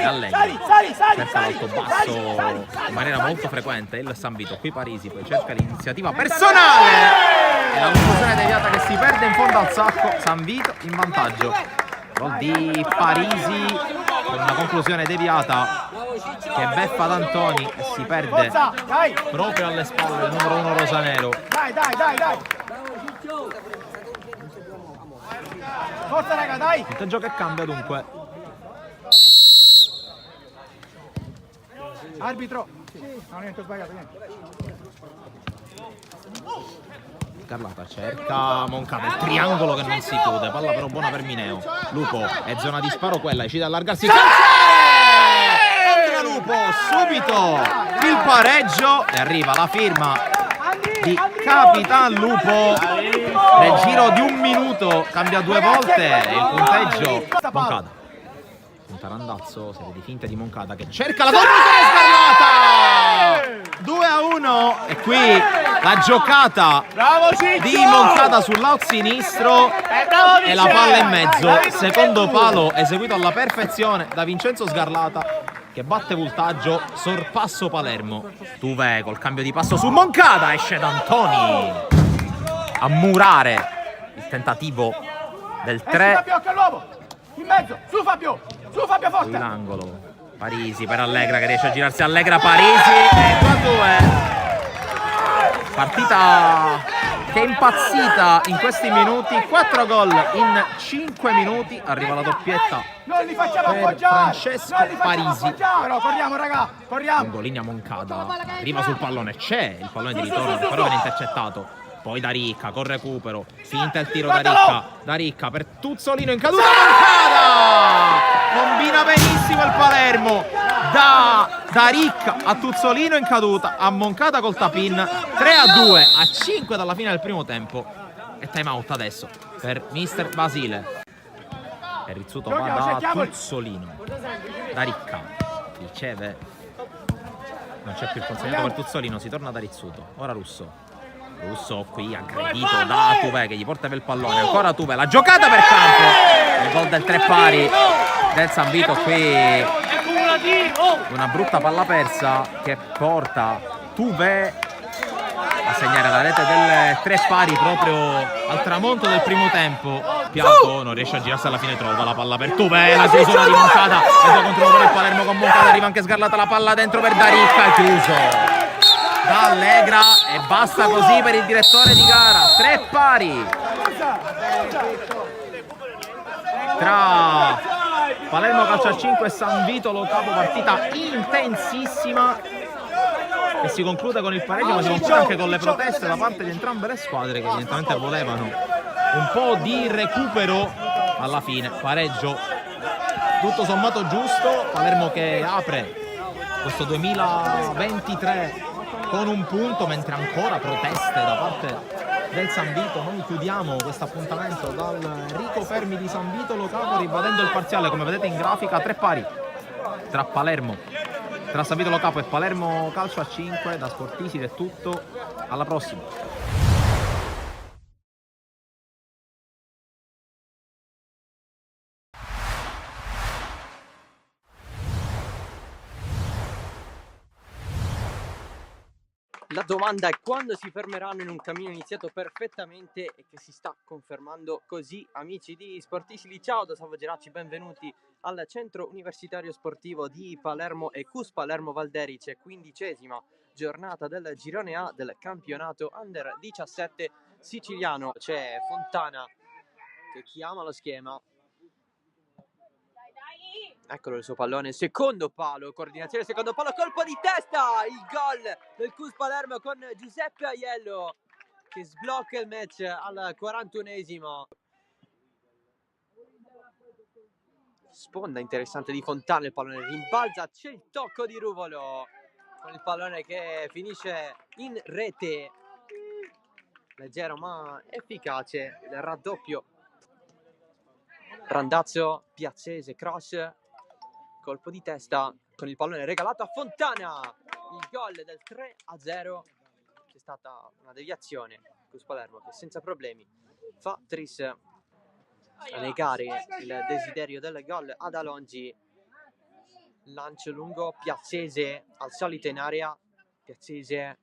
Allegri cerca l'alto basso in maniera molto frequente il San Vito, qui Parisi poi cerca l'iniziativa personale e la conclusione deviata che si perde in fondo al sacco. San Vito in vantaggio, gol di Parisi con una conclusione deviata che beffa D'Antoni e si perde proprio alle spalle il numero 1 rosanero. Dai. Forza raga, dai. Punteggio che cambia dunque. Arbitro. No, niente, ho sbagliato, niente. Sgarlata cerca Moncada, il triangolo che non si chiude, palla però buona per Mineo. Lupo, è zona di sparo quella, decide ad allargarsi. Contra Lupo, subito il pareggio e arriva la firma di Capitan Lupo. Nel giro di un minuto cambia 2 volte il punteggio. Moncada. Tarandazzo, serie di finte di Moncada che cerca la conclusione sbagliata. 2-1 e qui la giocata di Moncada sul lato sinistro e la palla in mezzo, secondo palo eseguito alla perfezione da Vincenzo Sgarlata che batte voltaggio, sorpasso Palermo. Tuve col cambio di passo su Moncada, esce D'Antoni a murare il tentativo del 3. In mezzo, su Fabio forte. L'angolo, Parisi per Allegra che riesce a girarsi. Allegra, Parisi e 2-2. Partita che è impazzita in questi minuti. 4 gol in 5 minuti. Arriva la doppietta non li facciamo per appoggiare. Francesco Parisi. Corriamo raga, corriamo. Lungolinea Moncada, arriva sul pallone, c'è il pallone di ritorno che però viene intercettato. Poi da Ricca con recupero, finta il tiro da Ricca per Tuzzolino in caduta. Moncada combina benissimo il Palermo, da Ricca a Tuzzolino in caduta, a Moncada col tap-in. 3-2 a 5 dalla fine del primo tempo e time out adesso per mister Basile. E Rizzuto va da Tuzzolino, da Ricca riceve, non c'è più il consegnato per Tuzzolino, si torna da Rizzuto. Ora Russo qui aggredito da Tuve che gli porta per il pallone, ancora Tuve, la giocata per campo, il gol del 3 pari del San Vito. Qui una brutta palla persa che porta Tuve a segnare la rete del 3 pari proprio al tramonto del primo tempo. Piatto non riesce a girarsi, alla fine trova la palla per Tuve, la chiusura di Moncada, e poi contro per il Palermo con Moncada, arriva anche Sgarlata, la palla dentro per Daricca, chiuso da Allegra e basta così per il direttore di gara. 3 pari tra Palermo Calcio a 5 e San Vito Lo Capo, partita intensissima che si conclude con il pareggio, ma si conclude anche con le proteste da parte di entrambe le squadre che evidentemente volevano un po' di recupero. Alla fine pareggio tutto sommato giusto, Palermo che apre questo 2023 con un punto, mentre ancora proteste da parte del San Vito. Noi chiudiamo questo appuntamento dal Enrico Fermi di San Vito Lo Capo, ribadendo il parziale come vedete in grafica: 3 pari tra Palermo Trasavitolo Capo e Palermo Calcio a 5. Da Sportisil è tutto, alla prossima. La domanda è quando si fermeranno in un cammino iniziato perfettamente e che si sta confermando così. Amici di Sportisil, ciao da Salvo Geracci, benvenuti al centro universitario sportivo di Palermo e CUS Palermo Valderice, 15ª giornata del girone A del campionato Under 17 siciliano. C'è Fontana che chiama lo schema. Eccolo il suo pallone, secondo palo, coordinazione, secondo palo, colpo di testa, il gol del CUS Palermo con Giuseppe Aiello che sblocca il match al 41esimo. Sponda interessante di Fontana, il pallone rimbalza, c'è il tocco di Ruvolo con il pallone che finisce in rete. Leggero ma efficace il raddoppio. Randazzo, Piazzese, cross, colpo di testa con il pallone regalato a Fontana, il gol del 3-0. C'è stata una deviazione, CUS Palermo che senza problemi fa tris a negare il desiderio del gol ad Alongi. Lancio lungo, Piazzese al solito in area, Piazzese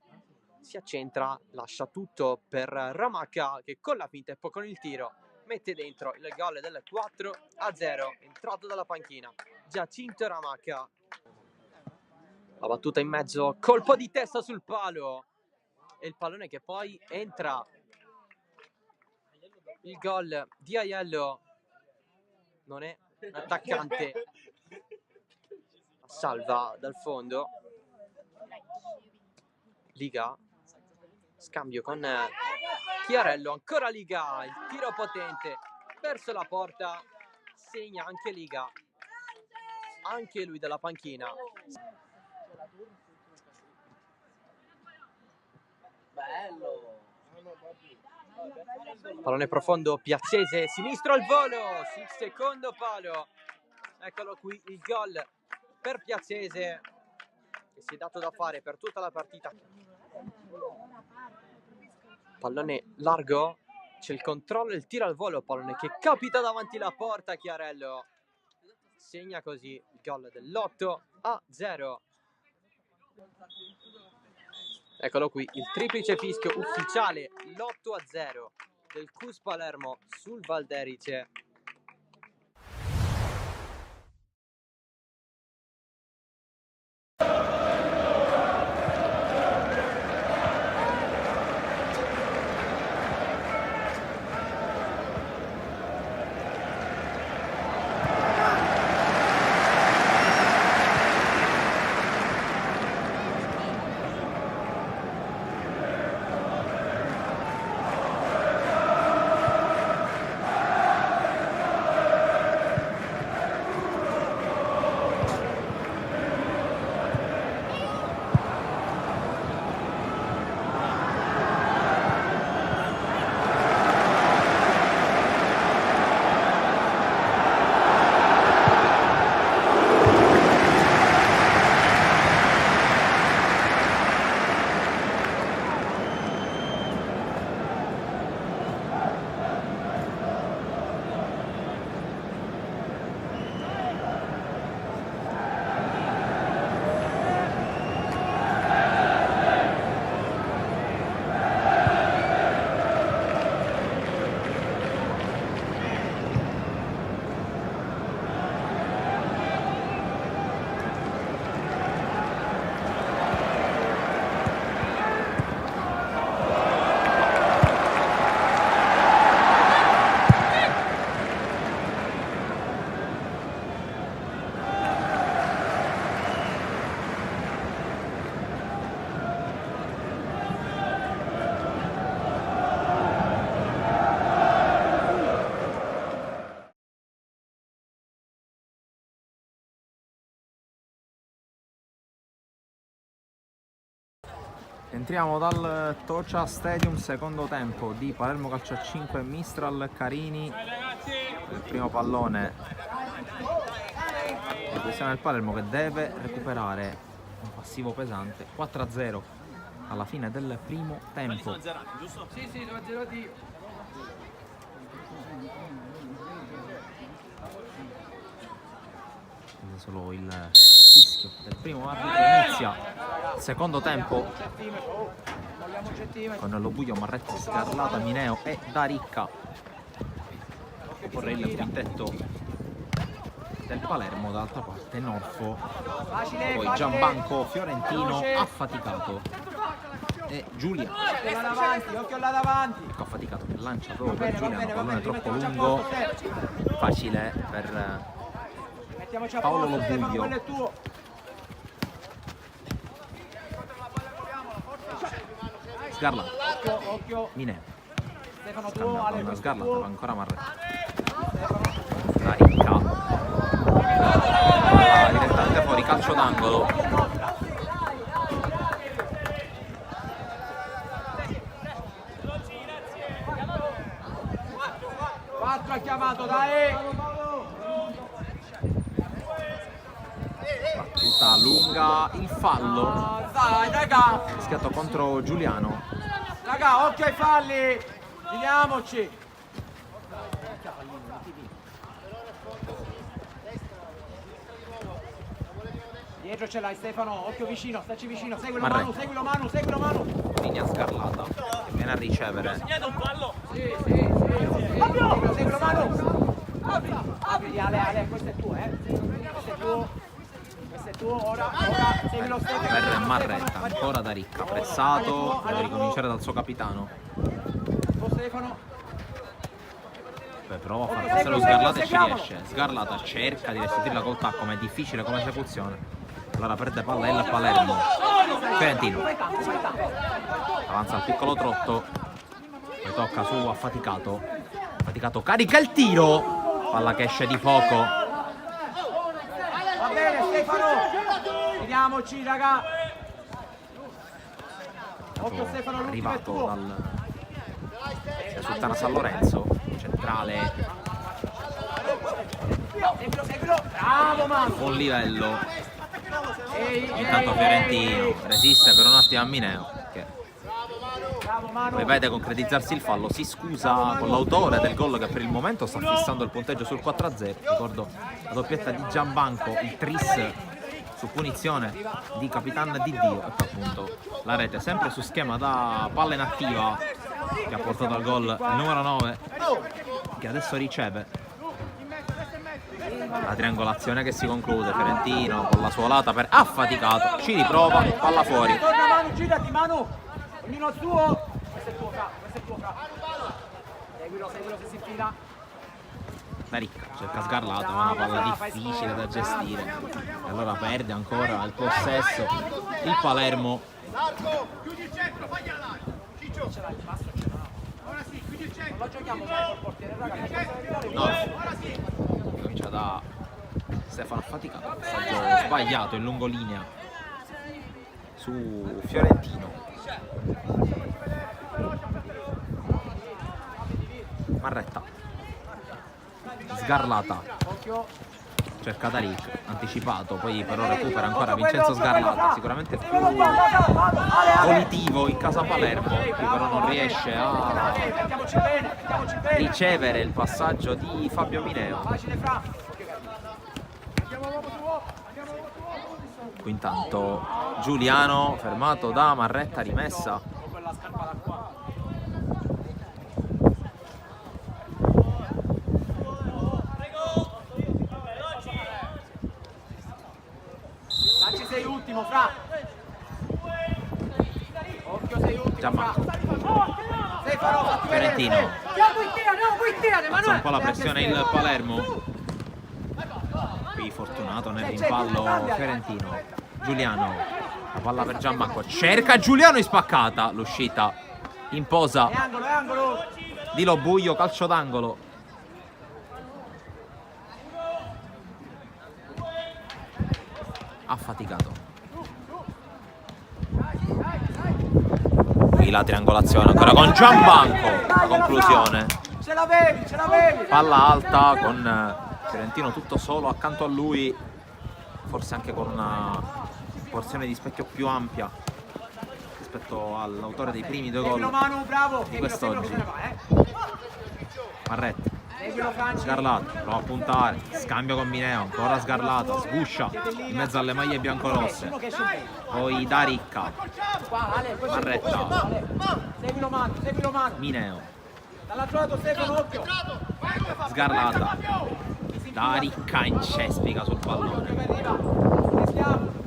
si accentra, lascia tutto per Ramacca che con la finta e poi con il tiro mette dentro il gol del 4-0, entrato dalla panchina Giacinto Ramacca. La battuta in mezzo, colpo di testa sul palo e il pallone che poi entra. Il gol di Aiello, non è un attaccante, salva dal fondo. Liga, scambio con Chiarello, ancora Liga, il tiro potente verso la porta, segna anche Liga, anche lui dalla panchina. Pallone profondo, Piazzese, sinistro al volo, sul secondo palo. Eccolo qui il gol per Piazzese che si è dato da fare per tutta la partita. Pallone largo, c'è il controllo e il tiro al volo, pallone che capita davanti alla porta, Chiarello segna così il gol dell'8-0. Eccolo qui il triplice fischio ufficiale, l'8-0 del CUS Palermo sul Valderice. Entriamo dal Toccia Stadium, secondo tempo di Palermo Calcio a 5 Mistral Carini. Il primo pallone, la questione del Palermo che deve recuperare passivo pesante. 4-0 alla fine del primo tempo. Sono zerati, giusto? Sì, sono zerati. Solo il fischio del primo arbitro. Inizia il secondo tempo con lo Buio, Marretti, Scarlata, Mineo e Daricca. Vorrei il quintetto del Palermo, dall'altra parte Norfo, poi Gianbanco, Fiorentino, Affaticato e Giuliano. Occhio là davanti. Ecco, Affaticato che lancia proprio per Giuliano, pallone troppo lungo, facile per Mettiamoci a Paolo posto, Stefano, Lobuio. quello è tuo. Sgarlata, Occhio. Mineo, Stefano tuo, scambia Ale, con questo è Sgarlata, tuo. va ancora Marretti. Daricca, direttamente fuori, calcio d'angolo. Quattro ha chiamato, dai. Battuta lunga, il fallo Dai, raga. fischiato contro Giuliano. Raga, occhio ai falli. Finiamoci. Dietro ce l'hai Stefano, occhio vicino, staci vicino, seguilo Marretti. Manu, seguilo Manu, seguilo Manu. Linea Sgarlata che viene a ricevere. Segnate un fallo! Seguilo Manu. Apri Ale, questo è tuo, questo è tuo. Questo è tuo, ora, seguilo Stefano. Per Marretta, ancora Daricca, pressato, deve ricominciare dal suo capitano. Stefano. Poi prova a fare passare lo Sgarlata e ci riesce. Sgarlata cerca di restituirla col tacco, ma è difficile come esecuzione. Allora perde palla il Palermo. Fiorentino avanza al piccolo trotto, poi tocca su Affaticato. Affaticato carica il tiro, palla che esce di poco. Va bene Stefano. Vediamoci raga. Occhio Stefano, l'ultimo è Arrivato tuo. dal Sultana San Lorenzo, centrale, Seguilo. Bravo Manu. buon livello. Ehi, Intanto Fiorentino resiste per un attimo a Mineo, che bravo Manu. poi vede concretizzarsi il fallo, si scusa con l'autore del gol che per il momento sta fissando il punteggio sul 4-0. Ricordo la doppietta di Gianbanco, il tris su punizione di Capitan Di Dio, ecco appunto la rete sempre su schema da palla inattiva che ha portato al gol il numero 9, che adesso riceve. La triangolazione che si conclude, Fiorentino con la sua olata per Affaticato, ci riprova, palla fuori. Torna Manu, girati Manu. Ognuno al suo. Questo è il tuo fra, Seguilo se si infila. Daricca cerca Sgarlata, ma una palla difficile da gestire. E allora perde ancora il possesso il Palermo. Largo, chiudi il centro, fagliela là. Ciccio. Ora sì, chiudi il centro. Non lo giochiamo col portiere, raga. No, Ora sì. comincia da Stefano Affaticato, passaggio sbagliato in lungolinea su Fiorentino. Marretta, Sgarlata, Occhio. cerca Daricca, anticipato, poi però recupera ancora Vincenzo Sgarlata, sicuramente più volitivo in casa Palermo, qui però non riesce a Mettiamoci bene. ricevere il passaggio di Fabio Mineo. Facile fra. Qui intanto Giuliano fermato da Marretta, rimessa. Quella scarpa da qua. Dacci sei ultimo fra. Occhio sei ultimo fra. Gianmarco, Stefano, fatti vedere. Fiorentino, alza un po' la pressione il Palermo. Qui fortunato nel rimpallo Fiorentino. Giuliano, la palla per Gianmarco, cerca Giuliano in spaccata, l'uscita in posa È angolo. di Lobuio, calcio d'angolo. Affaticato. Qui la triangolazione ancora con Gianbanco, la conclusione. Ce l'avevi. Palla alta con Fiorentino tutto solo accanto a lui, forse anche con un porzione di specchio più ampia rispetto all'autore dei primi 2 gol Manu, bravo. di quest'oggi. Marretti, Seguilo, Franci. Sgarlata, prova a puntare, scambio con Mineo, ancora Sgarlata, sguscia in mezzo alle maglie biancorosse. Uno che esce in pay. Poi da Ricca, Qua, Ale, questo è il Marretta. tuo. Ale. Seguilo, Manu, seguilo, Manu. Mineo, Dall'altro lato Stefano, occhio. Sgarlata, da Ricca incespica sul pallone. Arriva. Restiamo.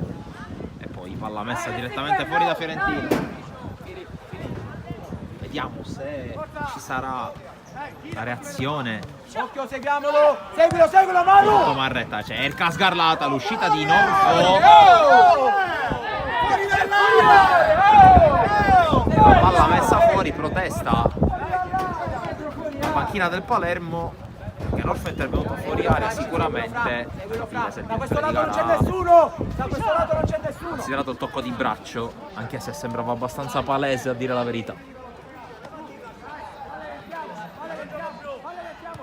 E poi palla messa direttamente fuori da Fiorentino. Vediamo se ci sarà la reazione. Occhio, seguiamolo. Seguilo, Manu. Molto Marretta, cerca Sgarlata, l'uscita di Norfo. Fuori dall'aria. Palla messa fuori, protesta la panchina del Palermo, che Norfo è intervenuto fuori area sicuramente. Seguilo, Fine, se il da questo direttore di lato non c'è gara ha nessuno. Da questo lato non c'è nessuno. considerato il tocco di braccio, anche se sembrava abbastanza palese a dire la verità.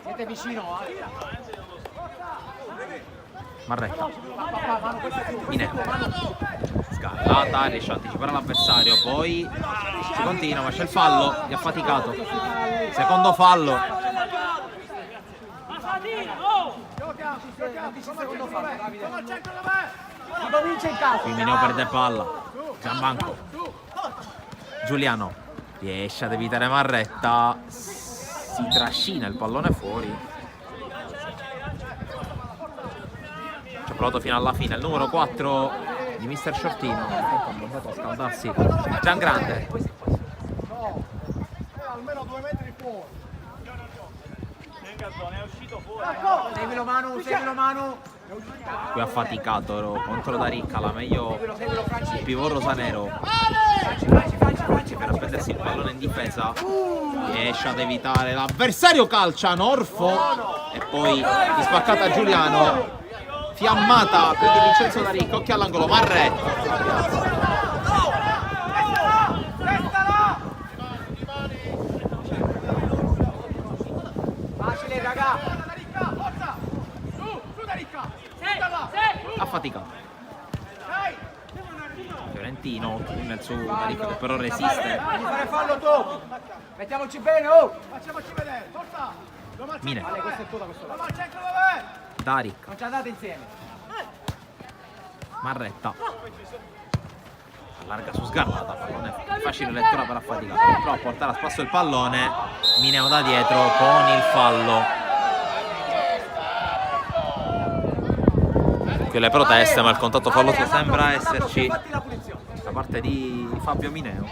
Siete vicino, Marretta, Manu, questo è tu. Mineo, Sgarlata, riesce a anticipare l'avversario, poi si continua, ma c'è il fallo, gli ha faticato. Secondo fallo. Comincia in casa. Qui Mineo perde palla, Gianbanco, Giuliano riesce ad evitare Marretta, si trascina il pallone fuori. Ci ha provato fino alla fine il numero 4 di Mister Shortino, ha mandato a scaldarsi Giangrande. Almeno 2 metri fuori. Seguilo, Manu. Qui ha faticato contro Da Ricca, la meglio il pivot rosanero per apprendersi il pallone in difesa, riesce ad evitare l'avversario, calcia Norfo e poi di spaccata Giuliano, fiammata quindi Vincenzo Da Ricca, occhio all'angolo, Marretta. Facile, raga. Ha faticato Fiorentino nel suo Da Ricca, che però resiste. Devi fare fallo tu. Mettiamoci bene, oh. Facciamoci vedere, forza! Mine, Ale, questo è tuo da questo lato. Al centro dov'è? Da Ricca, Non ci andate insieme. Marretta allarga su Sgarlata, pallone facile lettura per affaticato, prova a portare a spasso il pallone, Mineo da dietro con il fallo. Qui le proteste, ma il contatto falloso sembra esserci Fatti la punizione. da parte di Fabio Mineo.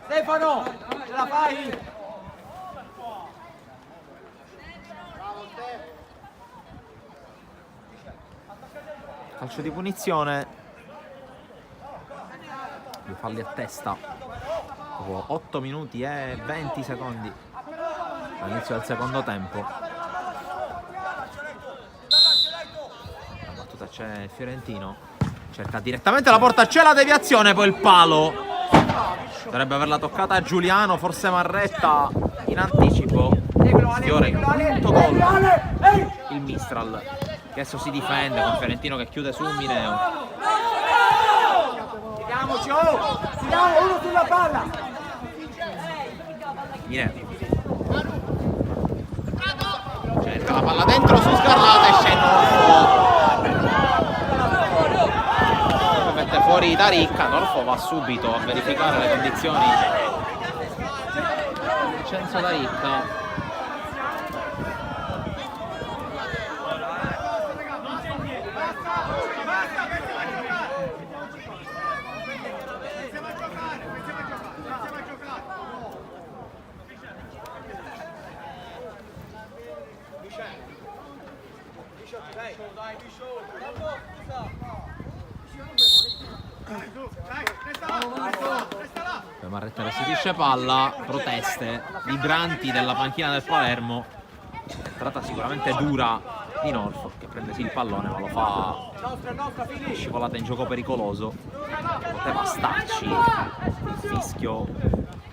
Stefano, ce la fai? Calcio di punizione, due falli a testa dopo 8 minuti e 20 secondi all'inizio del secondo tempo. La battuta c'è Fiorentino, cerca direttamente la porta, c'è la deviazione, poi il palo, dovrebbe averla toccata Giuliano, forse Marretta in anticipo. Fiore il quinto gol, il Mistral che adesso si difende con Fiorentino che chiude su Mineo. Tiriamoci, oh! Tiriamo uno sulla palla! Mineo cerca la palla dentro su Sgarlata e scende Norfo, mette fuori Da Ricca. Norfo va subito a verificare le condizioni. Vincenzo Da Ricca Marretta restituisce palla, proteste vibranti della panchina del Palermo. Entrata sicuramente dura di Norfo che prende sì il pallone ma lo fa scivolata in gioco pericoloso. Poteva starci il fischio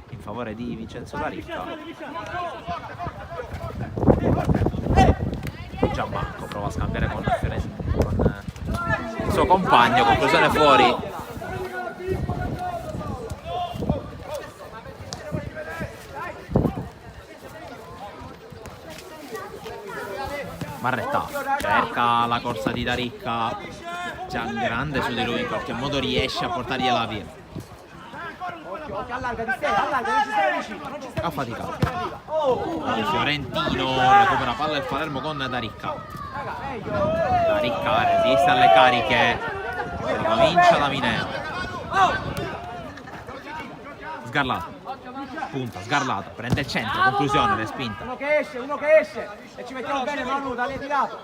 in favore di Vincenzo D'Aricca. Gianbanco prova a scambiare con il suo compagno, conclusione fuori. Marretta cerca la corsa di D'Aricca, Giangrande su di lui, in qualche modo riesce a portargliela via. Occhio, allarga di stella, allarga, non ci stai vicino, non ci stai Ha faticato. Il Fiorentino recupera palla del Palermo con D'Aricca. D'Aricca resiste alle cariche, ricomincia da Mineo. Sgarlato, punta, sgarlato, prende il centro, conclusione, respinta. Uno che esce e ci mettiamo bene Manu, dalle tirato.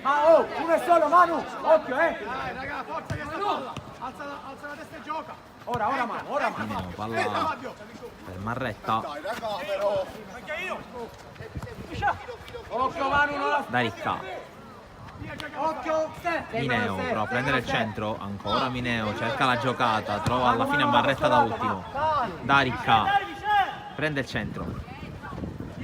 Ma oh, uno è solo Manu, occhio Dai, raga, forza che sta. Alza la testa e gioca. Ora Manu. Mineo, palla per Marretta. Occhio Manu, non la... D'Aricca. Occhio, Mineo prova a prendere il centro, ancora Mineo, cerca la giocata, trova alla fine Marretta da ultimo. D'Aricca prende il centro,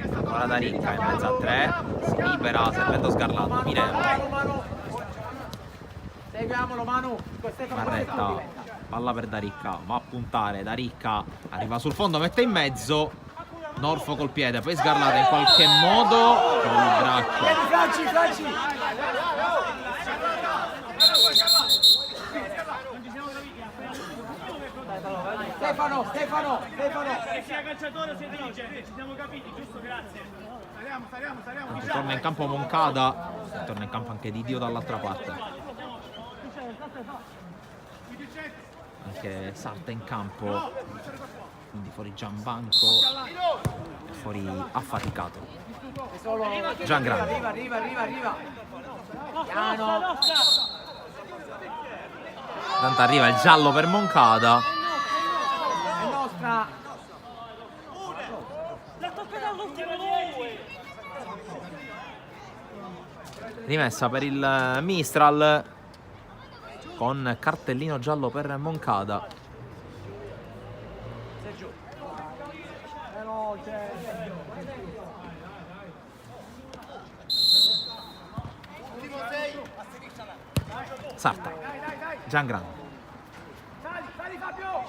ancora D'Aricca in mezzo a tre, si libera servendo sgarlato. Mineo, seguiamolo Manu. Marretta, palla per D'Aricca, va a puntare, D'Aricca arriva sul fondo, mette in mezzo, Norfo col piede, poi sgarlato in qualche modo con il braccio. Franci. Stefano. Sia calciatore sia dirigente, ci siamo capiti, giusto? Grazie. Saliamo. Torna in campo Moncada, torna in campo anche Didio dall'altra parte. Anche Sarta in campo, quindi fuori Gianbanco, fuori affaticato. Giangrande. Arriva. Piano. Tanto arriva il giallo per Moncada. È nostra. Rimessa per il Mistral con cartellino giallo per Moncada. Sarta, Giangrande. Sali Fabio.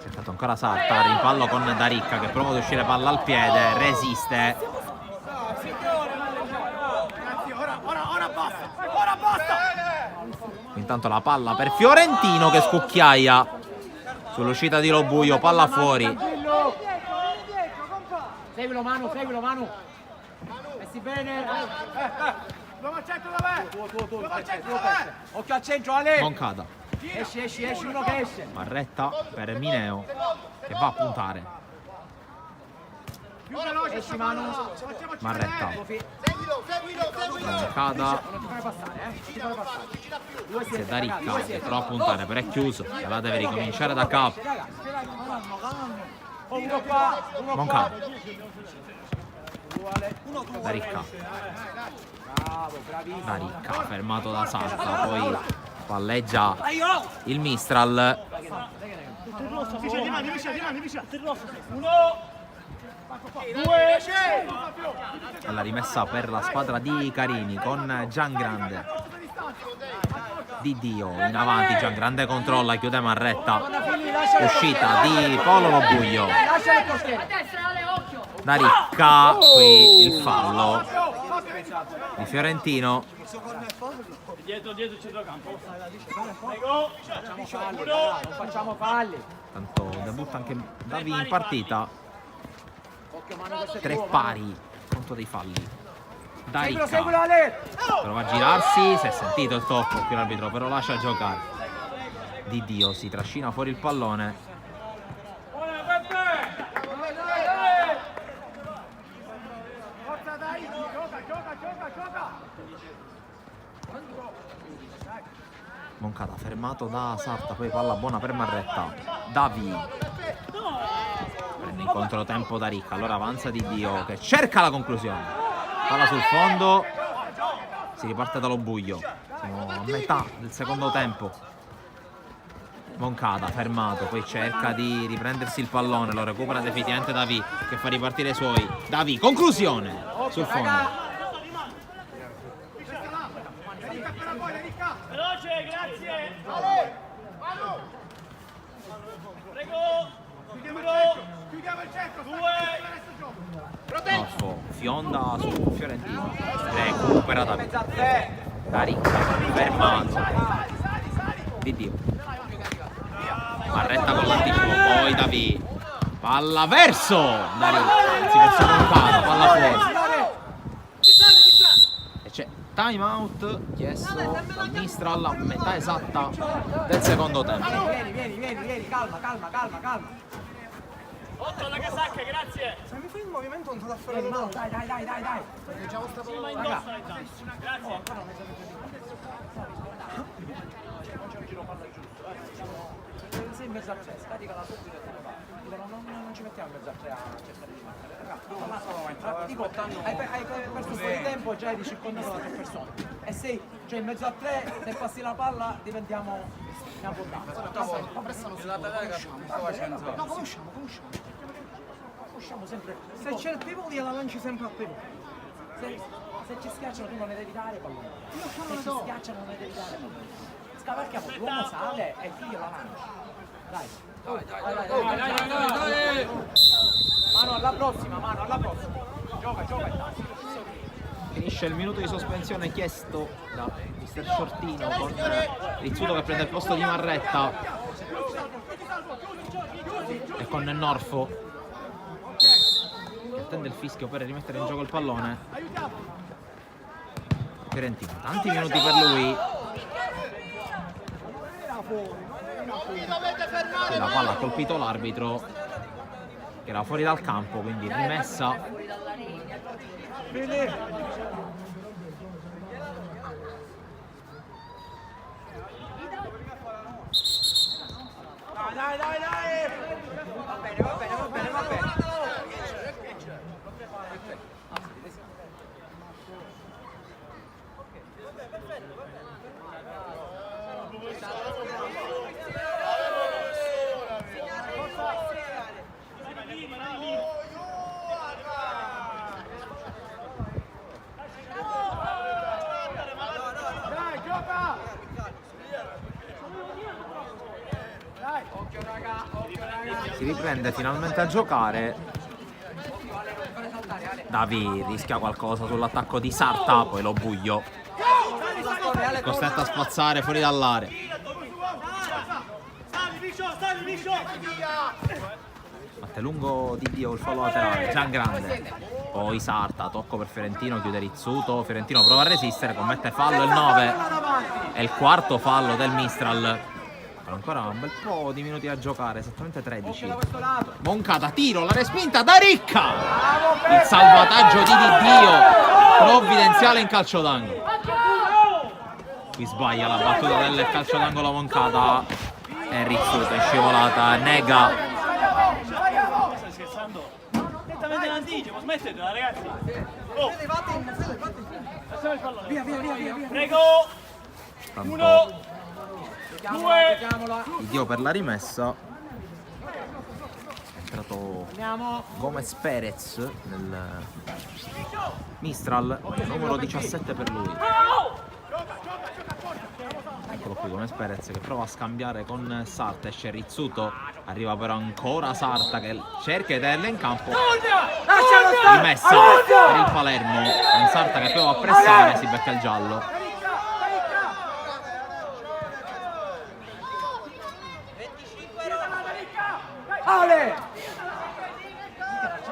Cercato ancora Sarta, rimpallo con D'Aricca che prova ad uscire palla al piede, resiste. Ragazzi, ora basta. Intanto la palla per Fiorentino che scucchiaia sull'uscita di Lobuio, palla fuori. Seguilo Manu. Messi bene. Lo accetto da me. Tuo. Occhio al centro, Ale. Moncada, Esci, uno che esce. Marretta per Mineo che va a puntare. Più veloce. Esci Manu. Marretta, Moncada, Non ti fai passare, c'è D'Aricca che prova a puntare, però è chiuso, e la deve ricominciare da capo. Uno qua. Moncada, D'Aricca, Bravo, bravissimo. D'Aricca fermato da Sarta, poi palleggia il Mistral. E la rimessa per la squadra di Carini con Giangrande. Didio in avanti, Giangrande controlla, chiude Marretta. Uscita di Polo Lobuio. Lascia il portiere. D'Aricca, qui il fallo di Fiorentino. Dietro il centrocampo. Non facciamo falli. Tanto debutta anche Davi in partita. Occhio Manu, questo è 3 tuo, pari, conto dei falli. Seguilo D'Aricca Ale. prova a girarsi, si è sentito il tocco qui l'arbitro, però lascia giocare. Didio si trascina fuori il pallone. Forza dai, gioca. Moncada fermato da Sarta, poi palla buona per Marretta. Davi prende in controtempo D'Aricca, allora avanza Didio che cerca la conclusione. Palla sul fondo, si riparte da Lobuio. Siamo a metà del secondo tempo. Moncada fermato, poi cerca di riprendersi il pallone, lo recupera definitivamente Davi che fa ripartire i suoi. Davi, conclusione sul fondo. Veloce, grazie. Prego. Chiudiamo il centro. Norfo fionda su Fiorentino, recupera Davi. Ricca, fermato. Di Dio. Barretta con l'anticipo, poi Davi. Palla verso Ricca, anzi verso Moncada, palla fuori. E c'è time out chiesto dal Mistral a metà esatta del secondo tempo. Vieni, calma. 8 alla casacca, grazie. Se mi fai il movimento non so da fare no, dai. Facciamo sta Sì, ma indossa intanto. Grazie. Sei in mezzo a tre, scaricala subito e te ne vai. Non ci mettiamo in mezzo a tre a cercare di marcare. Dico, hai perso un po' di tempo e già hai circondato da 3 persone. E sei, cioè in mezzo a 3, se passi la palla diventiamo in abbondanza. Ma prestano su no, conosciamo sempre. Se c'è il pivot gliela lanci sempre al pivot. Se ci schiacciano tu non ne devi dare pallone. Se ci schiacciano non ne devi dare pallone. Scavalchiamo, l'uomo sale e tu gliela lanci. Dai. Mano alla prossima. Gioca. Finisce il minuto di sospensione chiesto da mister Shortino con Rizzuto che prende il posto di Marretta e con Norfo che attende il fischio per rimettere in gioco il pallone. Fiorentino, tanti minuti per lui. La palla ha colpito l'arbitro che era fuori dal campo, quindi rimessa. Dai. Va bene. Dai, gioca! Si riprende finalmente a giocare. Davi rischia qualcosa sull'attacco di Sarta, poi lo buio è costretto a spazzare fuori dall'area. Sali, liscio. Batte lungo Di Dio il fallo laterale, Gian Grande. Poi Sarta, tocco per Fiorentino, chiude Rizzuto. Fiorentino prova a resistere, commette fallo il 9. È il quarto fallo del Mistral. Ancora un bel po' di minuti a giocare, esattamente 13. Moncada, tiro, la respinta da Ricca. Il salvataggio di Dio, provvidenziale in calcio d'angolo. Qui sbaglia la battuta del calcio d'angolo Moncada. E Rizzuto è scivolata, nega. Stai scherzando? Nettamente in anticipo, smettetela ragazzi. Oh. Lasciamo il pallone. Via. Prego. Tanto 1, 2. Di Dio per la rimessa. È entrato Gomez Perez nel Mistral, numero 17 per lui. Eccolo qui Gomez Perez che prova a scambiare con Sarta, esce Rizzuto, arriva però ancora Sarta che cerca di tenerla in campo. Rimessa per il Palermo, con Sarta che prova a pressare, si becca il giallo. Ale!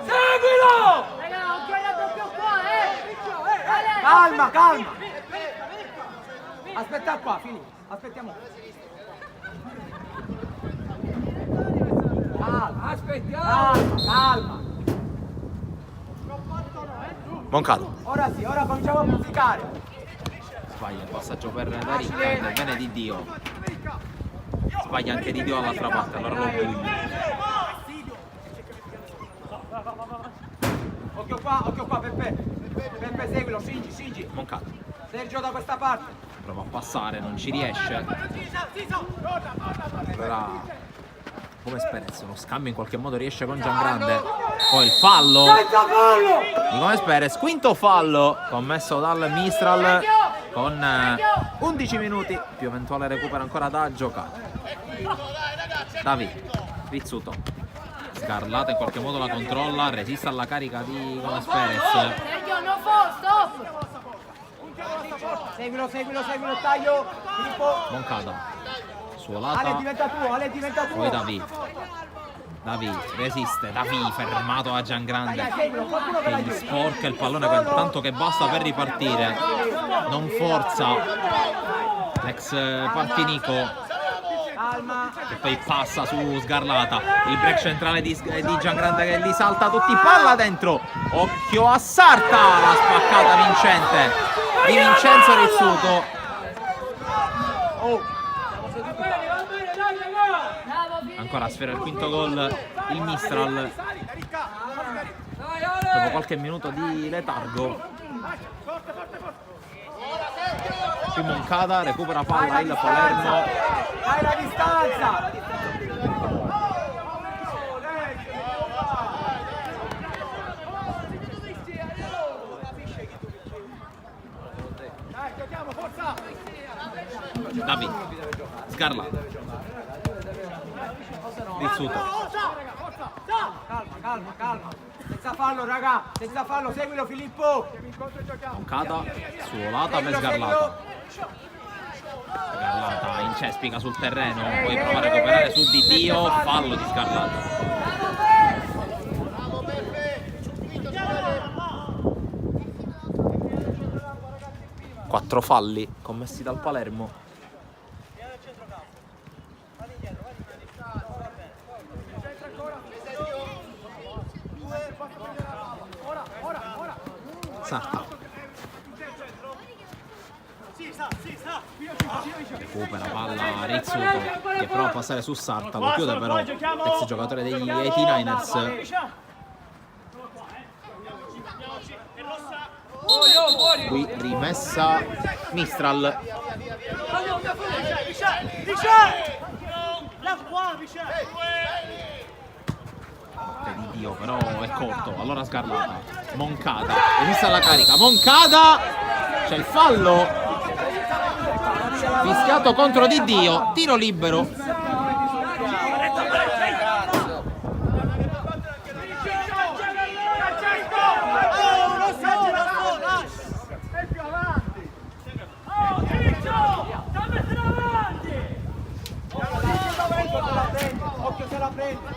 Seguilo! Raga, occhio alla doppio qua, Calma! Aspetta qua, fini. Aspettiamo. Calma. Moncada Ora sì, ora cominciamo a musicare. sbaglia il passaggio per la Ricca, del bene di Dio. Sbaglia anche Di Dio dall'altra parte, allora lo buio. Occhio qua, Peppe, seguilo, Singi. Moncada Sergio da questa parte. prova a passare, non ci riesce. Ora come Perez, lo scambio in qualche modo riesce con Giangrande. Poi il fallo di Gomez Perez, quinto fallo commesso dal Mistral con 11 minuti più eventuale recupero ancora da giocare. David Rizzuto, Sgarlata in qualche modo la controlla, resiste alla carica di Gomez Perez. Sergio, no fall, stop! Seguilo, taglio. Filippo. Moncada, Ale Suolata, diventa tuo. poi David resiste, David fermato da Giangrande che gli sporca il pallone quel tanto che basta per ripartire, non forza l'ex Partinico che poi passa su Sgarlata, il break centrale di Giangrande che li salta tutti, palla dentro, occhio a Sarta, la spaccata vincente di Vincenzo Rizzuto. Ancora sfera il quinto gol il Mistral dopo qualche minuto di letargo. Qui Moncada recupera palla il Palermo. Dai la distanza. Dai, giochiamo, forza. David Sgarlata, Rizzuto, Calma. Senza fallo, raga. Senza fallo, seguilo Filippo. Moncada, Suolata per Sgarlata. Sgarlata incespica sul terreno, poi prova a recuperare su Di Dio, fallo di Sgarlata. Quattro falli commessi dal Palermo. Sarta recupera palla Rizzuto che prova a passare su Sarta, lo chiude però l'ex giocatore degli 89ers. Qui rimessa Mistral. Di Dio però è corto, allora Sgarlata, Moncada resiste alla carica, Moncada, c'è il fallo fischiato contro Di Dio, tiro libero. Occhio se la prende.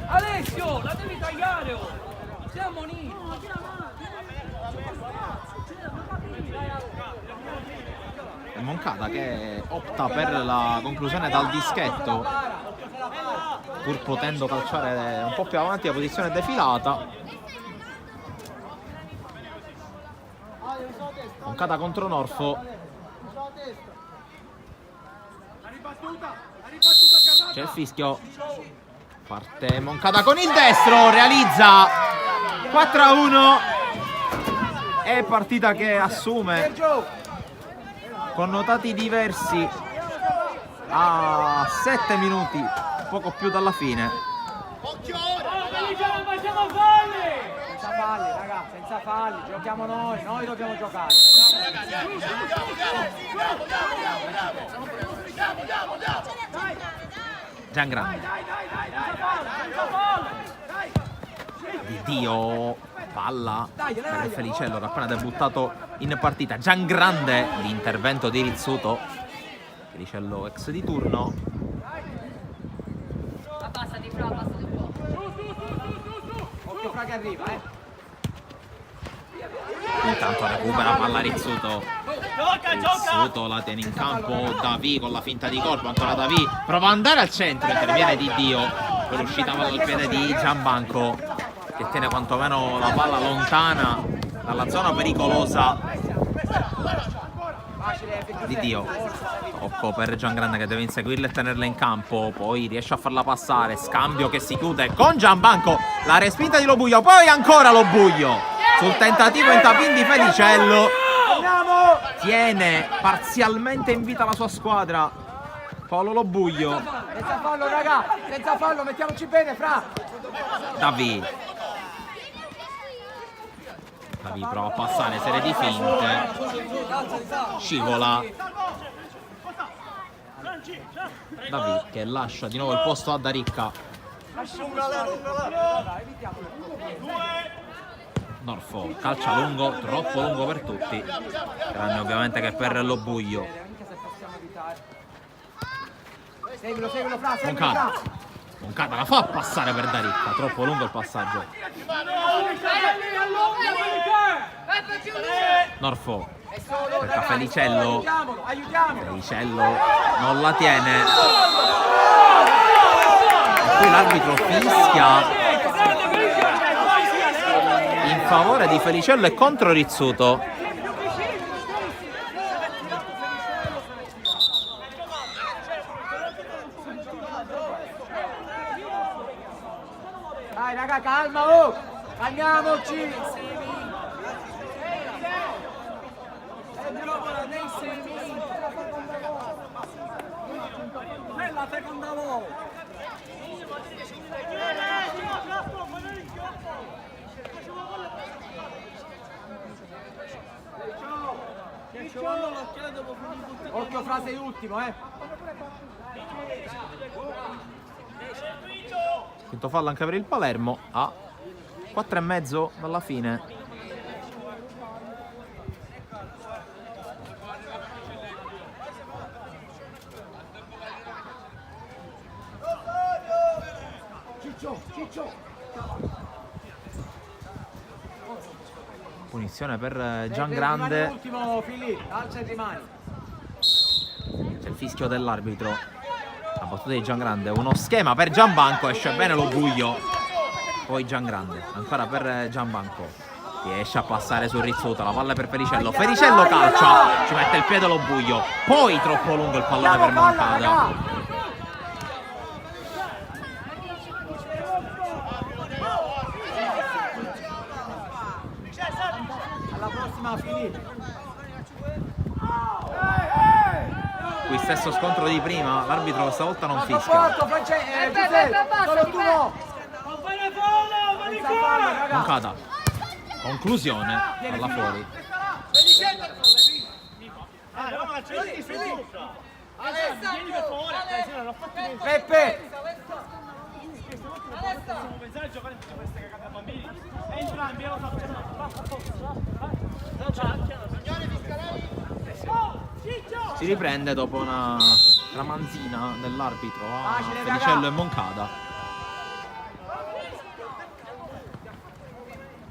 Alessio, la devi tagliare! Oh. Siamo lì! È Moncada che opta per la conclusione dal dischetto, pur potendo calciare un po' più avanti la posizione defilata. Moncada contro Norfo. C'è il fischio. Parte Moncada con il destro, realizza 4-1. È partita che assume connotati diversi a 7 minuti, poco più dalla fine. Senza falli, ragazzi, senza falli, giochiamo noi dobbiamo giocare. Giangrande, Di Dio, palla per il Felicello che ha appena debuttato in partita. Giangrande, l'intervento di Rizzuto, Felicello ex di turno. Abbassati, Fra, abbassati un po'. Occhio Fra che arriva, Intanto recupera palla Rizzuto. Rizzuto la tiene in campo Davi con la finta di colpo, ancora Davi prova ad andare al centro, interviene Di Dio per l'uscita dal piede di Gianbanco che tiene quantomeno la palla lontana dalla zona pericolosa. Di Dio, tocco per Giangrande che deve inseguirla e tenerla in campo, poi riesce a farla passare, scambio che si chiude con Gianbanco, la respinta di Lobuglio, poi ancora Lobuglio sul tentativo in tapin di Felicello. Tiene parzialmente in vita la sua squadra. Paolo Lobuglio. Senza fallo, raga, senza fallo, mettiamoci bene, Fra. Davi prova a passare, serie di finte. Scivola. Davi che lascia di nuovo il posto a Daricca. Norfo calcia lungo, troppo lungo per tutti, tranne ovviamente che per Lobuglio. Seguilo, Fra, Moncada la fa passare per Daricca, troppo lungo il passaggio. Norfo cerca Felicello. Felicello non la tiene. E qui l'arbitro fischia in favore di Felicello e contro Rizzuto. Dai raga, calma, oh! Calmiamoci! È la seconda volta. Occhio, Fra, sei ultimo, Quinto fallo anche per il Palermo a 4,5 dalla fine. Punizione per Giangrande. Ultimo, Filì, alza e rimani. C'è il fischio dell'arbitro. La battuta di Giangrande, uno schema per Gianbanco, esce bene Lobuglio. Poi Giangrande, ancora per Gianbanco. Riesce a passare su Rizzuto, la palla per Felicello. Felicello calcia, ci mette il piede Lobuglio. Poi troppo lungo il pallone per Moncada. Alla prossima, Filì. Qui stesso scontro di prima, l'arbitro stavolta non fischia. Solo tu no. Moncada, conclusione, alla fuori. Peppe. Si riprende dopo una ramanzina dell'arbitro a Felicello e Moncada.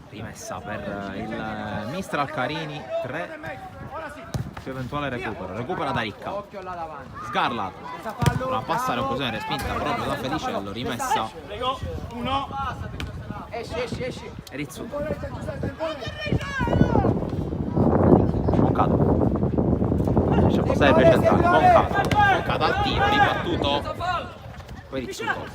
Rimessa per il Mistral Carini, 3 su eventuale recupero. Recupera Daricca. Occhio là davanti. Sgarlat. Prova a passare, occasione respinta proprio da Felicello. Rimessa. Esci. Rizzuto. Moncada. Riesce a passare per centrale. Moncada al tiro, ribattuto. Poi Rizzuto.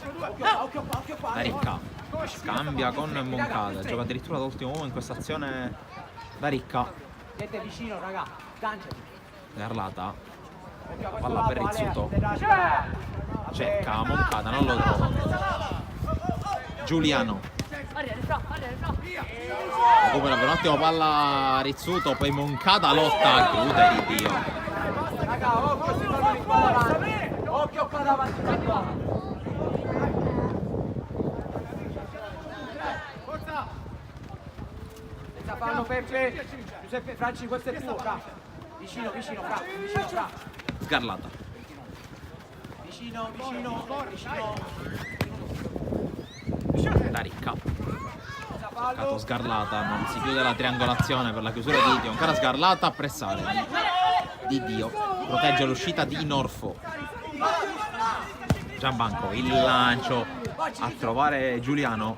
Daricca. Scambia con Moncada. Gioca addirittura all'ultimo uomo in questa azione Daricca. Siete vicino, raga. Ganciati. Garlata. Palla per Rizzuto. Cerca Moncada, non lo trova. Giuliano. Recupera per un attimo palla Rizzuto, poi Moncada lotta, chiude di Dio. Raga, occhio, si fanno qua davanti. Occhio qua davanti. Senza fallo, Peppe. Giuseppe, Franci, questo è tuo, Fra. Vicino, Fra. Sgarlata. Vicino. Daricca. Cato Sgarlata, non si chiude la triangolazione per la chiusura di Dio. Ancora Sgarlata a pressare. Di Dio. Protegge l'uscita di Norfo. Gianbanco, il lancio a trovare Giuliano.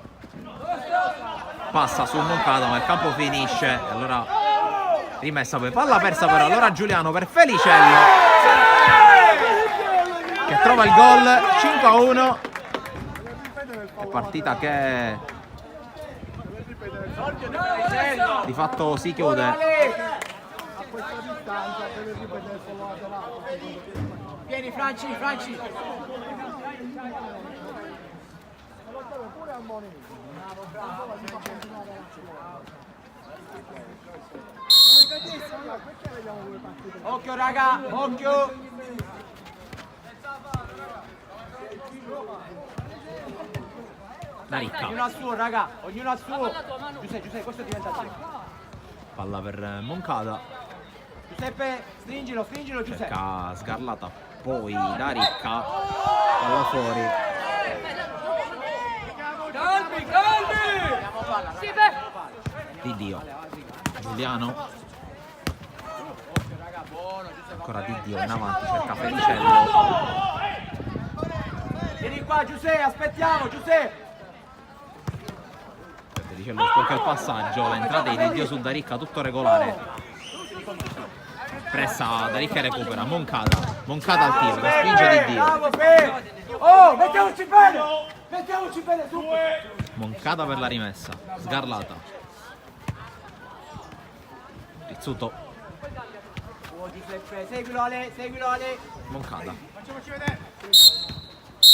Passa su Moncada, ma il campo finisce. E allora rimessa poi. Palla persa però. Allora Giuliano per Felicello, che trova il gol. 5-1. Partita che Di fatto si chiude. A questa distanza deve ripetere solo lato. Vieni Franci, Franci. Occhio raga, occhio. Daricca. Ognuno al suo raga, ognuno al suo. Giuseppe, questo diventa tuo. Palla per Moncada. Giuseppe, stringilo Giuseppe. Cerca Sgarlata. Poi Daricca. Palla fuori. Calmi, calmi! Di Dio. Giuliano. Ancora Di Dio in avanti, cerca Felicello. Vieni qua Giuseppe, aspettiamo Giuseppe. Felicello sporca il passaggio, l'entrata di Di Dio su Daricca, tutto regolare. Pressa Daricca e recupera. Moncada al tiro, che spinge Di Dio. Bravo Fe. Oh, mettiamoci bene su. Moncada per la rimessa. Sgarlata. Rizzuto. Oh Giuseppe, seguilo Ale. Moncada. Facciamoci vedere.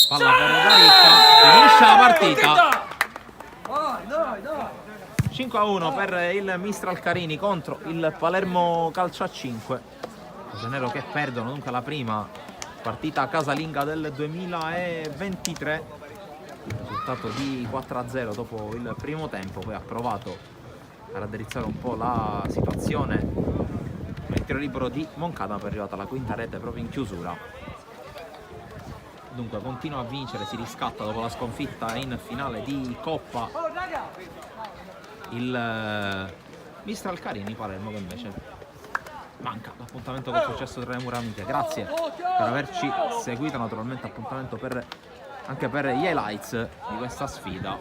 Palla per Daricca. Finisce la partita. 5-1 per il Mistral Carini contro il Palermo Calcio a 5. Rosanero che perdono dunque la prima partita casalinga del 2023. Risultato di 4-0 dopo il primo tempo, poi ha provato a raddrizzare un po' la situazione. Il tiro libero di Moncada è arrivata alla quinta rete proprio in chiusura. Dunque continua a vincere, si riscatta dopo la sconfitta in finale di Coppa il Mistral Carini Palermo, che invece manca l'appuntamento col successo tra le mura amiche. Grazie per averci seguito, naturalmente appuntamento anche per gli highlights di questa sfida.